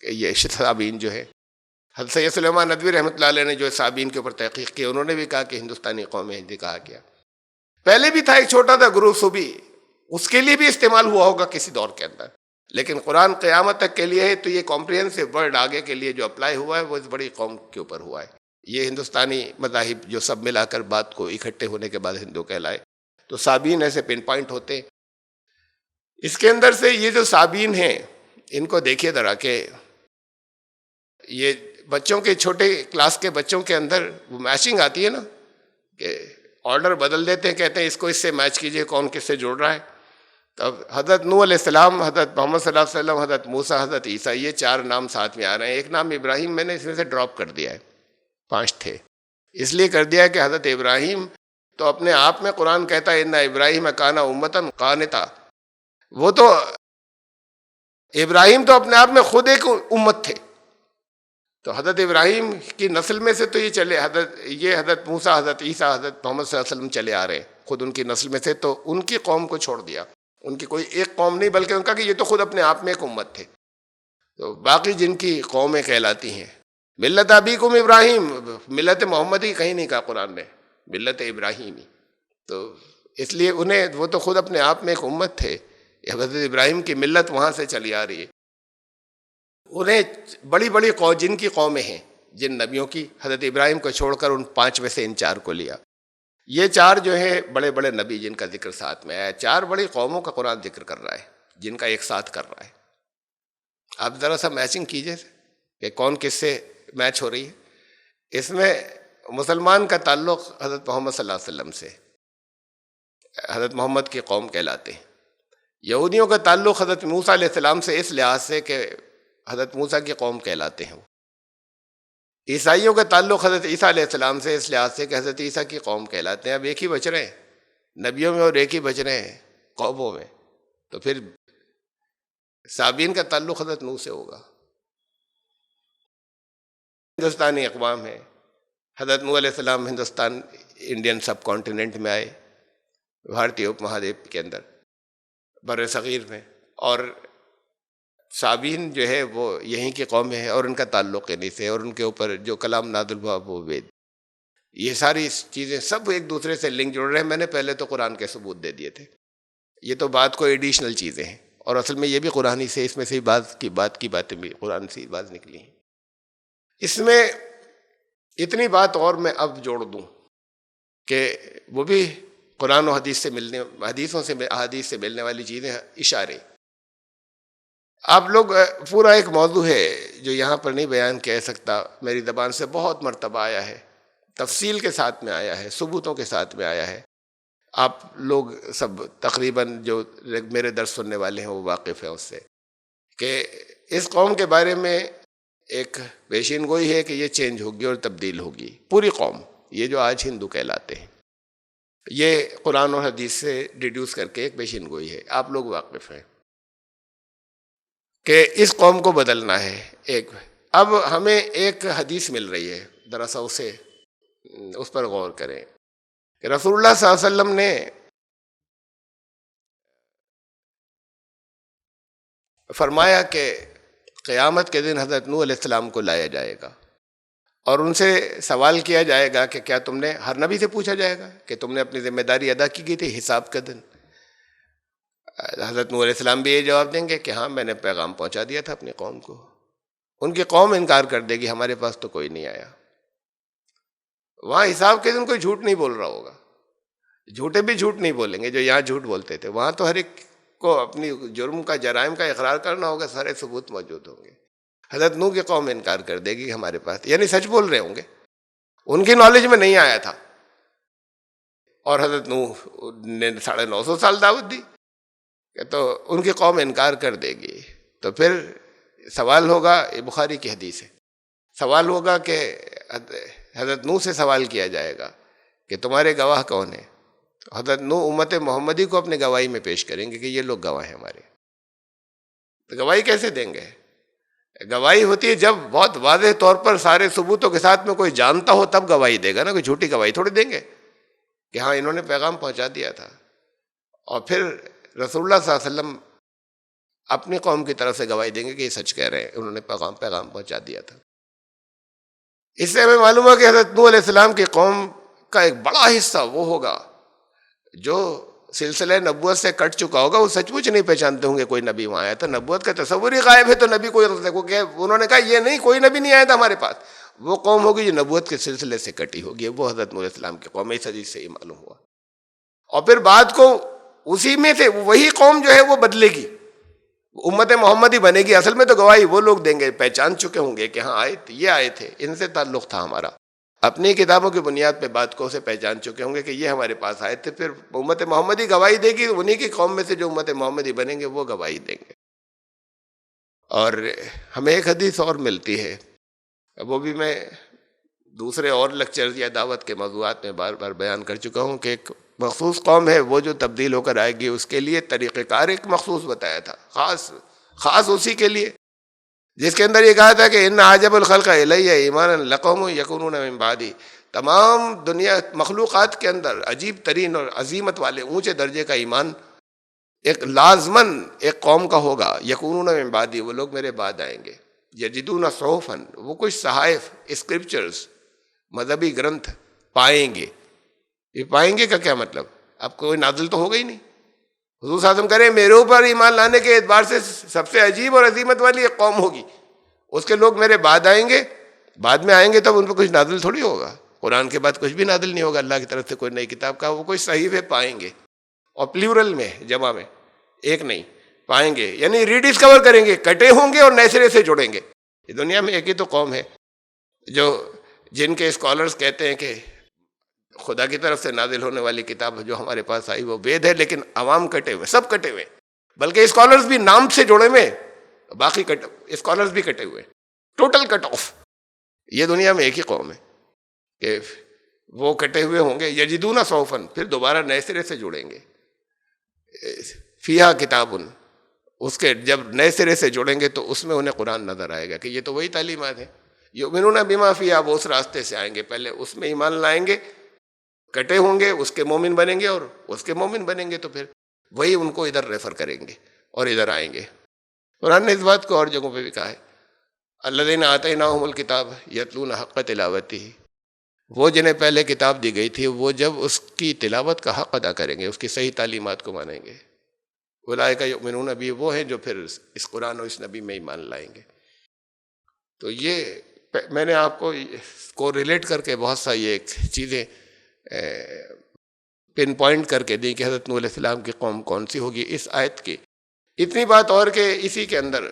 کہ یہ صابین جو ہے. حضرت سید سلیمان ندوی رحمۃ اللہ علیہ نے جو صابین کے اوپر تحقیق کی، انہوں نے بھی کہا کہ ہندوستانی قومیں ہندی کہا گیا. پہلے بھی تھا ایک چھوٹا سا گروپ صوبی، اس کے لیے بھی استعمال ہوا ہوگا کسی دور کے اندر، لیکن قرآن قیامت تک کے لیے ہے تو یہ کمپریہنسو ورڈ آگے کے لیے جو اپلائی ہوا ہے وہ اس بڑی قوم کے اوپر ہوا ہے. یہ ہندوستانی مذاہب جو سب ملا کر بات کو اکٹھے ہونے کے بعد ہندو کہلائے. تو صابین ایسے پن پوائنٹ ہوتے ہیں. اس کے اندر سے یہ جو صابین ہیں ان کو دیکھیے ذرا کہ یہ بچوں کے چھوٹے کلاس کے بچوں کے اندر وہ میچنگ آتی ہے نا، کہ آرڈر بدل دیتے ہیں، کہتے ہیں اس کو اس سے میچ کیجئے کون کس سے جوڑ رہا ہے. تب حضرت نوح علیہ السلام، حضرت محمد صلی اللہ علیہ وسلم، حضرت موسیٰ، حضرت عیسیٰ، یہ 4 نام ساتھ میں آ رہے ہیں. ایک نام ابراہیم میں نے اس میں سے ڈراپ کر دیا ہے، 5 تھے، اس لیے کر دیا کہ حضرت ابراہیم تو اپنے آپ میں قرآن کہتا ہے ان ابراہیم کان امۃ قانتا، وہ تو ابراہیم تو اپنے آپ میں خود ایک امت تھے. تو حضرت ابراہیم کی نسل میں سے تو یہ چلے، حضرت موسیٰ، حضرت عیسیٰ، حضرت محمد صلی اللہ علیہ وسلم چلے آ رہے ہیں خود ان کی نسل میں سے. تو ان کی قوم کو چھوڑ دیا، ان کی کوئی ایک قوم نہیں بلکہ ان کا کہ یہ تو خود اپنے آپ میں ایک امت تھے. تو باقی جن کی قومیں کہلاتی ہیں، ملت ابیکم ابراہیم، ملت محمدی کہیں نہیں کہا قرآن نے، ملت ابراہیمی. تو اس لیے انہیں، وہ تو خود اپنے آپ میں ایک امت تھے. حضرت ابراہیم کی ملت وہاں سے چلی آ رہی ہے. انہیں بڑی بڑی جن کی قومیں ہیں، جن نبیوں کی، حضرت ابراہیم کو چھوڑ کر ان 5 میں سے ان 4 کو لیا. یہ 4 جو ہیں بڑے بڑے نبی جن کا ذکر ساتھ میں آیا. 4 بڑی قوموں کا قرآن ذکر کر رہا ہے جن کا ایک ساتھ کر رہا ہے. آپ ذرا سا میچنگ کیجئے کہ کون کس سے میچ ہو رہی ہے. اس میں مسلمان کا تعلق حضرت محمد صلی اللہ علیہ وسلم سے، حضرت محمد کی قوم کہلاتے ہیں. یہودیوں کا تعلق حضرت موسیٰ علیہ السلام سے اس لحاظ سے کہ حضرت موسیٰ کی قوم کہلاتے ہیں. عیسائیوں کا تعلق حضرت عیسیٰ علیہ السلام سے اس لحاظ سے کہ حضرت عیسیٰ کی قوم کہلاتے ہیں. اب ایک ہی بچ رہے ہیں نبیوں میں اور ایک ہی بچ رہے ہیں قوموں میں. تو پھر صابین کا تعلق حضرت نوح سے ہوگا. ہندوستانی اقوام ہے. حضرت نوح علیہ السلام ہندوستان، انڈین سب کانٹیننٹ میں آئے، بھارتی اپ مہادیپ کے اندر، بر صغیر میں. اور صابین جو ہے وہ یہیں کی قوم ہے اور ان کا تعلق انہی سے، اور ان کے اوپر جو کلام نازل ہوا وہ وید. یہ ساری چیزیں سب ایک دوسرے سے لنک جوڑ رہے ہیں. میں نے پہلے تو قرآن کے ثبوت دے دیے تھے، یہ تو بات کو ایڈیشنل چیزیں ہیں، اور اصل میں یہ بھی قرآن ہی سے، اس میں سے بات کی باتیں بھی قرآن سے ہی بات نکلی ہیں. اس میں اتنی بات اور میں اب جوڑ دوں کہ وہ بھی قرآن و حدیث سے ملنے، احادیث سے ملنے والی چیزیں، اشارے. آپ لوگ، پورا ایک موضوع ہے جو یہاں پر نہیں بیان کیا سکتا، میری زبان سے بہت مرتبہ آیا ہے، تفصیل کے ساتھ میں آیا ہے، ثبوتوں کے ساتھ میں آیا ہے. آپ لوگ سب تقریباً جو میرے درس سننے والے ہیں وہ واقف ہیں اس سے، کہ اس قوم کے بارے میں ایک پیشین گوئی ہے کہ یہ چینج ہوگی اور تبدیل ہوگی. پوری قوم، یہ جو آج ہندو کہلاتے ہیں، یہ قرآن اور حدیث سے ڈیڈیوس کر کے ایک پیشین گوئی ہے. آپ لوگ واقف ہیں کہ اس قوم کو بدلنا ہے. اب ہمیں ایک حدیث مل رہی ہے، ذرا سا اس پر غور کریں کہ رسول اللہ صلی اللہ علیہ وسلم نے فرمایا کہ قیامت کے دن حضرت نوح علیہ السلام کو لایا جائے گا اور ان سے سوال کیا جائے گا کہ کیا تم نے، ہر نبی سے پوچھا جائے گا کہ تم نے اپنی ذمہ داری ادا کی تھی حساب کا دن. حضرت نوح علیہ السلام بھی یہ جواب دیں گے کہ ہاں میں نے پیغام پہنچا دیا تھا اپنی قوم کو. ان کی قوم انکار کر دے گی، ہمارے پاس تو کوئی نہیں آیا. وہاں حساب کے دن کوئی جھوٹ نہیں بول رہا ہوگا، جھوٹے بھی جھوٹ نہیں بولیں گے جو یہاں جھوٹ بولتے تھے. وہاں تو ہر ایک کو اپنی جرم کا، جرائم کا اقرار کرنا ہوگا، سارے ثبوت موجود ہوں گے. حضرت نوح کی قوم انکار کر دے گی ہمارے پاس، یعنی سچ بول رہے ہوں گے، ان کی نالج میں نہیں آیا تھا. اور حضرت نوح نے 950 سال دعوت دی، تو ان کی قوم انکار کر دے گی. تو پھر سوال ہوگا، یہ بخاری کی حدیث ہے، سوال ہوگا کہ حضرت نوح سے سوال کیا جائے گا کہ تمہارے گواہ کون ہیں؟ حضرت نوح امت محمدی کو اپنے گواہی میں پیش کریں گے کہ یہ لوگ گواہ ہیں ہمارے. تو گواہی کیسے دیں گے؟ گواہی ہوتی ہے جب بہت واضح طور پر سارے ثبوتوں کے ساتھ میں کوئی جانتا ہو تب گواہی دے گا نا. کوئی جھوٹی گواہی تھوڑی دیں گے کہ ہاں انہوں نے پیغام پہنچا دیا تھا. اور پھر رسول اللہ صلی اللہ علیہ وسلم اپنی قوم کی طرف سے گواہی دیں گے کہ یہ سچ کہہ رہے ہیں، انہوں نے پیغام پہنچا دیا تھا. اس سے ہمیں معلوم ہوا کہ حضرت نوح علیہ السلام کی قوم کا ایک بڑا حصہ وہ ہوگا جو سلسلہ نبوت سے کٹ چکا ہوگا. وہ سچ مچ نہیں پہچانتے ہوں گے کوئی نبی وہاں آیا تھا. نبوت کا تصور ہی غائب ہے تو نبی کوئی انہوں نے کہا یہ نہیں، کوئی نبی نہیں آیا تھا ہمارے پاس. وہ قوم ہوگی جو نبوت کے سلسلے سے کٹی ہوگی. وہ حضرت نوح علیہ السلام کی قوم. اس حدیث سے ہی معلوم ہوا. اور پھر بعد کو اسی میں سے وہی قوم جو ہے وہ بدلے گی، امت محمدی بنے گی. اصل میں تو گواہی وہ لوگ دیں گے پہچان چکے ہوں گے کہ ہاں یہ آئے تھے، ان سے تعلق تھا ہمارا. اپنی کتابوں کی بنیاد پہ بات کو اسے پہچان چکے ہوں گے کہ یہ ہمارے پاس آئے تھے. پھر امت محمدی گواہی دے گی، انہی کی قوم میں سے جو امت محمدی بنیں گے وہ گواہی دیں گے. اور ہمیں ایک حدیث اور ملتی ہے، وہ بھی میں دوسرے اور لیکچرز یا دعوت کے موضوعات میں بار بار بیان کر چکا ہوں کہ ایک مخصوص قوم ہے وہ جو تبدیل ہو کر آئے گی، اس کے لیے طریقہ کار ایک مخصوص بتایا تھا، خاص اسی کے لیے، جس کے اندر یہ کہا تھا کہ ان عجب الخلق الی ایمانا لقوم یکونون من بعدی. تمام دنیا مخلوقات کے اندر عجیب ترین اور عظیمت والے اونچے درجے کا ایمان ایک لازماً ایک قوم کا ہوگا. یکونون من بعدی، وہ لوگ میرے بعد آئیں گے. یجدون صحفا، وہ کچھ صحائف، اسکرپچرز، مذہبی گرنتھ پائیں گے. یہ پائیں گے کا کیا مطلب؟ اب کوئی نازل تو ہوگا ہی نہیں. حضور صلی اللہ علیہ وسلم کریں میرے اوپر ایمان لانے کے اعتبار سے سب سے عجیب اور عظیمت والی ایک قوم ہوگی، اس کے لوگ میرے بعد آئیں گے. بعد میں آئیں گے تب ان پہ کچھ نازل تھوڑی ہوگا. قرآن کے بعد کچھ بھی نازل نہیں ہوگا اللہ کی طرف سے کوئی نئی کتاب کا. وہ کوئی صحیفے پائیں گے، اور پلیورل میں، جمع میں، ایک نہیں پائیں گے، یعنی ری ڈسکور کریں گے، کٹے ہوں گے اور نئے سرے سے جڑیں گے. یہ دنیا میں ایک ہی تو قوم ہے جن کے اسکالرز کہتے ہیں کہ خدا کی طرف سے نازل ہونے والی کتاب جو ہمارے پاس آئی وہ وید ہے، لیکن عوام کٹے ہوئے، سب کٹے ہوئے، بلکہ اسکالرز بھی نام سے جڑے ہوئے، باقی اسکالرز بھی کٹے ہوئے، ٹوٹل کٹ آف. یہ دنیا میں ایک ہی قوم ہے کہ وہ کٹے ہوئے ہوں گے. یجدون صوفن، پھر دوبارہ نئے سرے سے جڑیں گے. فیہا کتابن، اس کے جب نئے سرے سے جڑیں گے تو اس میں انہیں قرآن نظر آئے گا کہ یہ تو وہی تعلیمات ہیں. یؤمنون بما فیہا، وہ اس راستے سے آئیں گے، پہلے اس میں ایمان لائیں گے، کٹے ہوں گے، اس کے مومن بنیں گے، اور اس کے مومن بنیں گے تو پھر وہی ان کو ادھر ریفر کریں گے اور ادھر آئیں گے. قرآن نے اس بات کو اور جگہوں پہ بھی کہا ہے، الذین آتیناہم الکتاب یتلون حق تلاوتہ، وہ جنہیں پہلے کتاب دی گئی تھی وہ جب اس کی تلاوت کا حق ادا کریں گے، اس کی صحیح تعلیمات کو مانیں گے. اولئک یؤمنون بہ، وہ ہیں جو پھر اس قرآن اور اس نبی میں ایمان لائیں گے. تو یہ میں نے آپ کو ریلیٹ کر کے بہت سا یہ ایک چیزیں پن پوائنٹ کر کے دی کہ حضرت نوح علیہ السلام کی قوم کون سی ہوگی اس آیت کی. اتنی بات اور کہ اسی کے اندر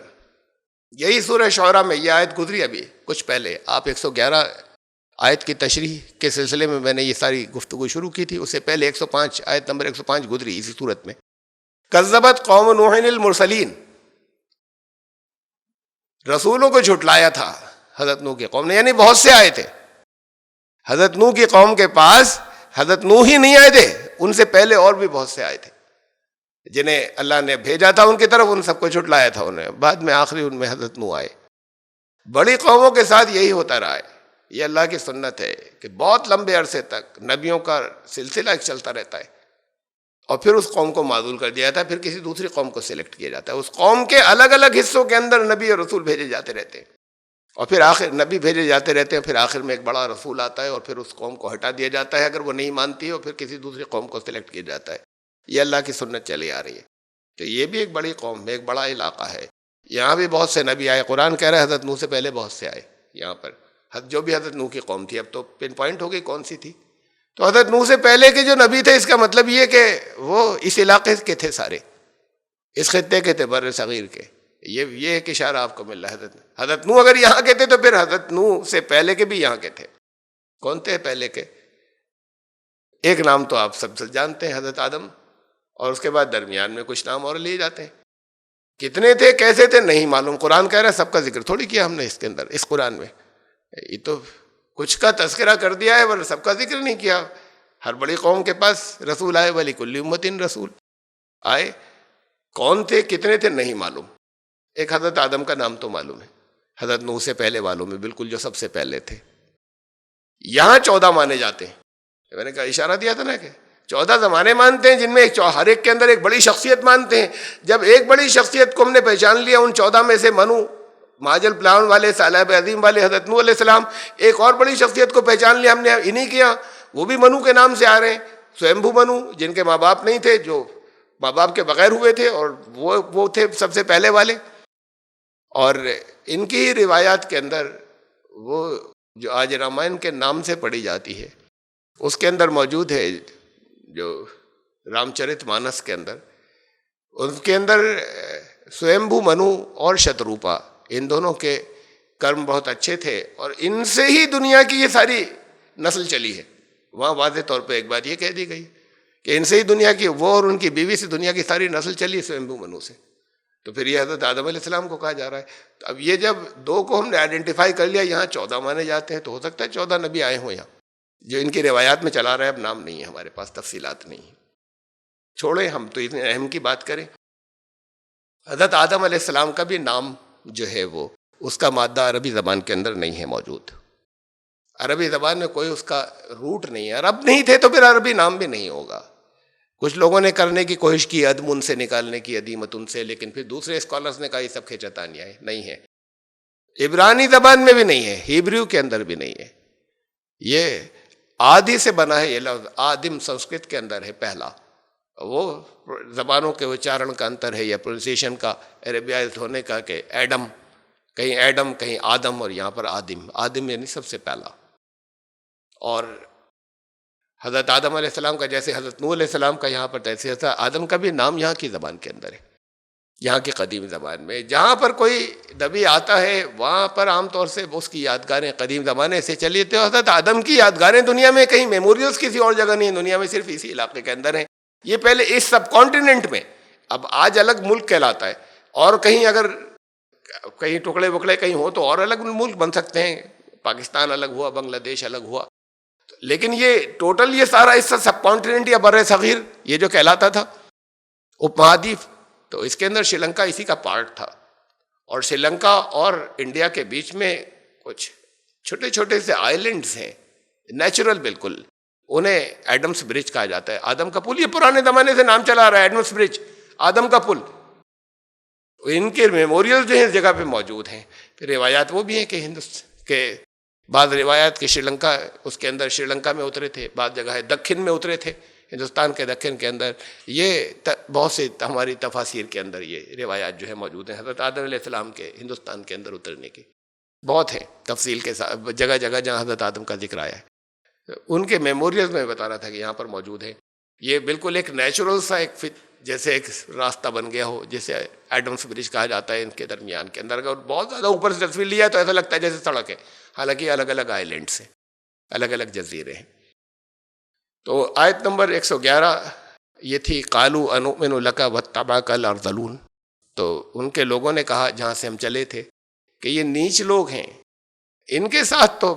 یہی سورہ شعراء میں یہ آیت گزری ابھی کچھ پہلے. آپ 111 آیت کی تشریح کے سلسلے میں نے یہ ساری گفتگو شروع کی تھی، اس سے پہلے 105 آیت نمبر 105 گزری اسی صورت میں. کذبت قوم نوح المرسلین، رسولوں کو جھٹلایا تھا حضرت نوح کی قوم نے، یعنی بہت سے آئے تھے. حضرت نوح کی قوم کے پاس حضرت نوح ہی نہیں آئے تھے، ان سے پہلے اور بھی بہت سے آئے تھے جنہیں اللہ نے بھیجا تھا ان کی طرف، ان سب کو جھٹلایا تھا انہیں. بعد میں آخری ان میں حضرت نوح آئے. بڑی قوموں کے ساتھ یہی ہوتا رہا ہے. یہ اللہ کی سنت ہے کہ بہت لمبے عرصے تک نبیوں کا سلسلہ چلتا رہتا ہے، اور پھر اس قوم کو معزول کر دیا جاتا ہے، پھر کسی دوسری قوم کو سلیکٹ کیا جاتا ہے. اس قوم کے الگ الگ حصوں کے اندر نبی اور رسول بھیجے جاتے رہتے ہیں، اور پھر آخر نبی بھیجے جاتے رہتے ہیں، پھر آخر میں ایک بڑا رسول آتا ہے اور پھر اس قوم کو ہٹا دیا جاتا ہے اگر وہ نہیں مانتی ہے، اور پھر کسی دوسری قوم کو سلیکٹ کیا جاتا ہے. یہ اللہ کی سنت چلی آ رہی ہے. تو یہ بھی ایک بڑی قوم ہے، ایک بڑا علاقہ ہے. یہاں بھی بہت سے نبی آئے. قرآن کہہ رہا ہے حضرت نوح سے پہلے بہت سے آئے. یہاں پر جو بھی حضرت نوح کی قوم تھی، اب تو پن پوائنٹ ہو گئی کون سی تھی. تو حضرت نوح سے پہلے کے جو نبی تھے، اس کا مطلب یہ کہ وہ اس علاقے کے تھے، سارے اس خطے کے تھے، بر صغیر کے. یہ ایک اشارہ آپ کو مل رہا ہے. حضرت نوح اگر یہاں کے تھے تو پھر حضرت نوح سے پہلے کے بھی یہاں کے تھے. کون تھے پہلے کے؟ ایک نام تو آپ سب سے جانتے ہیں، حضرت آدم، اور اس کے بعد درمیان میں کچھ نام اور لیے جاتے ہیں. کتنے تھے، کیسے تھے، نہیں معلوم. قرآن کہہ رہا ہے سب کا ذکر تھوڑی کیا ہم نے اس کے اندر، اس قرآن میں. یہ تو کچھ کا تذکرہ کر دیا ہے ورنہ سب کا ذکر نہیں کیا. ہر بڑی قوم کے پاس رسول آئے، وَلِكُلِّ أُمَّةٍ رسول آئے. کون تھے کتنے تھے نہیں معلوم. ایک حضرت آدم کا نام تو معلوم ہے، حضرت نوح سے پہلے والوں میں بالکل جو سب سے پہلے تھے. یہاں 14 مانے جاتے ہیں. میں نے کہا اشارہ دیا تھا نا کہ 14 زمانے مانتے ہیں، جن میں ہر ایک کے اندر ایک بڑی شخصیت مانتے ہیں. جب ایک بڑی شخصیت کو ہم نے پہچان لیا، ان 14 میں سے منو ماجل پلاؤن والے، سالب عظیم والے حضرت نوح علیہ السلام، ایک اور بڑی شخصیت کو پہچان لیا ہم نے، انہی کیا، وہ بھی منو کے نام سے آ رہے ہیں. سویمبھو منو، جن کے ماں باپ نہیں تھے، جو ماں باپ کے بغیر ہوئے تھے، اور وہ تھے سب سے پہلے والے. اور ان کی روایات کے اندر وہ جو آج رامائن کے نام سے پڑھی جاتی ہے، اس کے اندر موجود ہے، جو رام چرت مانس کے اندر، اس کے اندر سویمبھو منو اور شتروپا، ان دونوں کے کرم بہت اچھے تھے، اور ان سے ہی دنیا کی یہ ساری نسل چلی ہے. وہاں واضح طور پہ ایک بات یہ کہہ دی گئی کہ ان سے ہی دنیا کی، وہ اور ان کی بیوی سے دنیا کی ساری نسل چلی سویمبھو منو سے. تو پھر یہ حضرت آدم علیہ السلام کو کہا جا رہا ہے. تو اب یہ جب 2 کو ہم نے آئیڈینٹیفائی کر لیا، یہاں 14 مانے جاتے ہیں، تو ہو سکتا ہے 14 نبی آئے ہوں یہاں، جو ان کی روایات میں چلا رہا ہے. اب نام نہیں ہے ہمارے پاس، تفصیلات نہیں ہیں، چھوڑیں، ہم تو اتنے اہم کی بات کریں. حضرت آدم علیہ السلام کا بھی نام جو ہے وہ، اس کا مادہ عربی زبان کے اندر نہیں ہے موجود. عربی زبان میں کوئی اس کا روٹ نہیں ہے. عرب نہیں تھے تو پھر عربی نام بھی نہیں ہوگا. کچھ لوگوں نے کرنے کی کوشش کی ادمن سے نکالنے کی، ادیمتن سے، لیکن پھر دوسرے اسکالرز نے کہا یہ سب کھیچتانیاں ہے، نہیں ہے. عبرانی زبان میں بھی نہیں ہے، ہیبریو کے اندر بھی نہیں ہے. یہ آدی سے بنا ہے. یہ لفظ آدم سنسکرت کے اندر ہے پہلا. وہ زبانوں کے اچارن کا انتر ہے، یا پروننسیشن کا عربیائز ہونے کا، کہ ایڈم، کہیں ایڈم کہیں آدم، اور یہاں پر آدم. آدم یعنی سب سے پہلا. اور حضرت آدم علیہ السلام کا جیسے حضرت نوح علیہ السلام کا یہاں پر، تیسے حضرت آدم کا بھی نام یہاں کی زبان کے اندر ہے، یہاں کی قدیم زبان میں. جہاں پر کوئی نبی آتا ہے وہاں پر عام طور سے اس کی یادگاریں قدیم زمانے سے چلی تھے. حضرت آدم کی یادگاریں دنیا میں کہیں میموریلز کسی اور جگہ نہیں ہیں، دنیا میں صرف اسی علاقے کے اندر ہیں. یہ پہلے اس سب کانٹیننٹ میں، اب آج الگ ملک کہلاتا ہے، اور کہیں اگر کہیں ٹکڑے وکڑے کہیں ہو تو اور الگ ملک بن سکتے ہیں. پاکستان الگ ہوا، بنگلہ دیش الگ ہوا، لیکن یہ ٹوٹل یہ سارا حصہ سب کانٹیننٹ یا بر صغیر یہ جو کہلاتا تھا اپ مہادیپ، تو اس کے اندر شری لنکا اسی کا پارٹ تھا. اور شری لنکا اور انڈیا کے بیچ میں کچھ چھوٹے چھوٹے سے آئی لینڈز ہیں، نیچرل بالکل، انہیں ایڈمس برج کہا جاتا ہے. آدم کا پل، یہ پرانے زمانے سے نام چلا رہا ہے، ایڈمس برج، آدم کا پل. ان کے میموریل جو ہیں اس جگہ پہ موجود ہیں. پھر روایات وہ بھی ہیں کہ کہ بعض روایات کہ شری لنکا، اس کے اندر شری لنکا میں اترے تھے، بعض جگہ ہے دکن میں اترے تھے، ہندوستان کے دکن کے اندر. یہ بہت سے ہماری تفاسیر کے اندر یہ روایات جو ہے موجود ہیں حضرت آدم علیہ السلام کے ہندوستان کے اندر اترنے کی. بہت ہیں تفصیل کے ساتھ، جگہ جگہ جہاں حضرت آدم کا ذکر آیا ہے ان کے میموریلز میں بتا رہا تھا کہ یہاں پر موجود ہے. یہ بالکل ایک نیچرل سا ایک جیسے ایک راستہ بن گیا ہو، جیسے ایڈمس برج کہا جاتا ہے ان کے درمیان کے اندر. اگر بہت زیادہ اوپر سے تصویر لیا تو ایسا لگتا ہے جیسے سڑک ہے، حالانکہ الگ الگ آئی لینڈس ہیں، الگ الگ جزیرے ہیں. تو آیت نمبر 111 یہ تھی قالوا انؤمن لک واتبعک الارذلون. تو ان کے لوگوں نے کہا جہاں سے ہم چلے تھے کہ یہ نیچ لوگ ہیں، ان کے ساتھ تو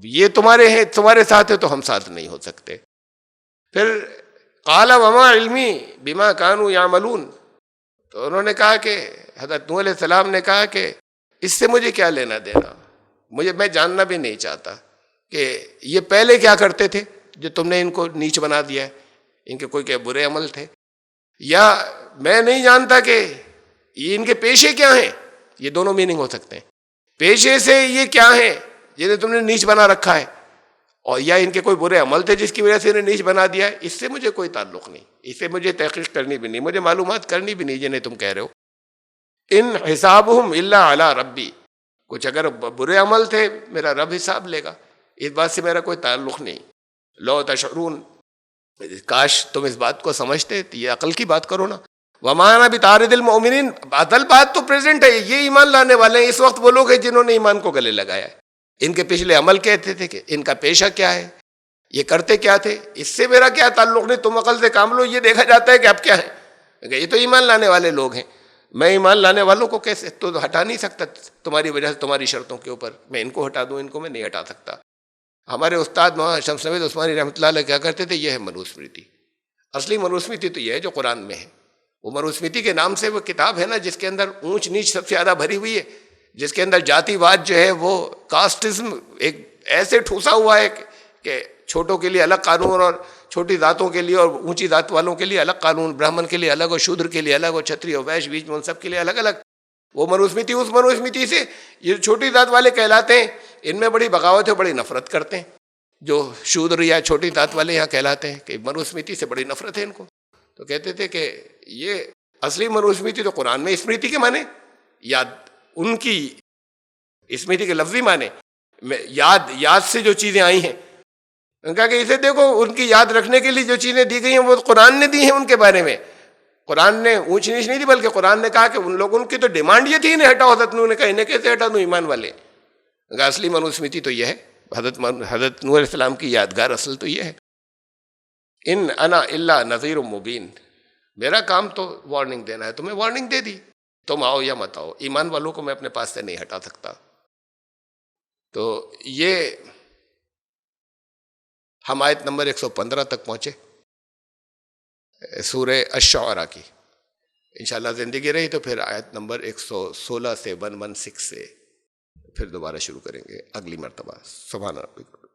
یہ تمہارے ہیں، تمہارے ساتھ ہے تو ہم ساتھ نہیں ہو سکتے. پھر قال وما علمی بما كانوا يعملون. تو انہوں نے کہا کہ حضرت نوح علیہ السلام نے کہا کہ اس سے مجھے کیا لینا دینا، میں جاننا بھی نہیں چاہتا کہ یہ پہلے کیا کرتے تھے جو تم نے ان کو نیچ بنا دیا ہے، ان کے کوئی کیا برے عمل تھے، یا میں نہیں جانتا کہ یہ ان کے پیشے کیا ہیں. یہ دونوں میننگ ہو سکتے ہیں. پیشے سے یہ کیا ہیں جنہیں تم نے نیچ بنا رکھا ہے، اور یا ان کے کوئی برے عمل تھے جس کی وجہ سے انہیں نیچ بنا دیا ہے. اس سے مجھے کوئی تعلق نہیں، اس سے مجھے تحقیق کرنی بھی نہیں، مجھے معلومات کرنی بھی نہیں جنہیں تم کہہ رہے ہو. ان حسابہم الا علی ربی. کچھ اگر برے عمل تھے میرا رب حساب لے گا، اس بات سے میرا کوئی تعلق نہیں. لو تشعرون، کاش تم اس بات کو سمجھتے. یہ عقل کی بات کرو نا. وما انا بطارد المؤمنین، اصل بات تو پریزنٹ ہے، یہ ایمان لانے والے ہیں. اس وقت وہ لوگ ہیں جنہوں نے ایمان کو گلے لگایا ہے. ان کے پچھلے عمل کہتے تھے کہ ان کا پیشہ کیا ہے، یہ کرتے کیا تھے، اس سے میرا کیا تعلق نہیں. تم عقل سے کام لو. یہ دیکھا جاتا ہے کہ اب کیا ہے، یہ تو ایمان لانے والے لوگ ہیں. میں ایمان لانے والوں کو کیسے تو ہٹا نہیں سکتا تمہاری وجہ سے، تمہاری شرطوں کے اوپر. میں ان کو ہٹا دوں، ان کو میں نہیں ہٹا سکتا. ہمارے استاد مولانا شمس نوید عثمانی رحمۃ اللہ علیہ کیا کرتے تھے، یہ ہے منوسمرتی. اصلی منوسمرتی تو یہ ہے جو قرآن میں ہے. وہ منوسمرتی کے نام سے وہ کتاب ہے نا جس کے اندر اونچ نیچ سب سے زیادہ بھری ہوئی ہے، جس کے اندر جاتی واد جو ہے وہ کاسٹزم ایک ایسے ٹھوسا ہوا ہے کہ چھوٹوں کے لیے الگ قانون اور چھوٹی ذاتوں کے لیے اور اونچی ذات والوں کے لیے الگ قانون، برہمن کے لیے الگ اور شودر کے لیے الگ اور چھتری اور ویش بیچ میں ان سب کے لیے الگ الگ. وہ منوسمرتی اس منوسمرتی سے یہ چھوٹی ذات والے کہلاتے ہیں، ان میں بڑی بغاوت ہے، بڑی نفرت کرتے ہیں. جو شودر یا چھوٹی ذات والے یہاں کہلاتے ہیں کہ منوسمرتی سے بڑی نفرت ہے ان کو. تو کہتے تھے کہ یہ اصلی منوسمرتی تو قرآن میں اسمرتی کے معنی یاد، ان کی اسمرتی کے لفظی معنی یاد سے جو چیزیں آئی ہیں. ان کا کہ اسے دیکھو ان کی یاد رکھنے کے لیے جو چیزیں دی گئی ہیں وہ قرآن نے دی ہیں. ان کے بارے میں قرآن نے اونچ نیچ نہیں دی، بلکہ قرآن نے کہا کہ ان لوگوں کی تو ڈیمانڈ یہ تھی انہیں ہٹاؤ. حضرت نوح نے کہا انہیں کیسے ہٹا دوں ایمان والے. ان کا اصلی منوسمرتی تو یہ ہے، حضرت نوح علیہ السلام کی یادگار اصل تو یہ ہے. ان انا الا نذیر مبین، میرا کام تو وارننگ دینا ہے، تمہیں وارننگ دے دی، تم آؤ یا مت آؤ. ایمان والوں کو میں اپنے پاس سے نہیں ہٹا سکتا. تو یہ ہم آیت نمبر 115 تک پہنچے سورہ الشعراء کی. انشاءاللہ زندگی رہی تو پھر آیت نمبر 116 سے 116 سے پھر دوبارہ شروع کریں گے اگلی مرتبہ. سبحان ربک.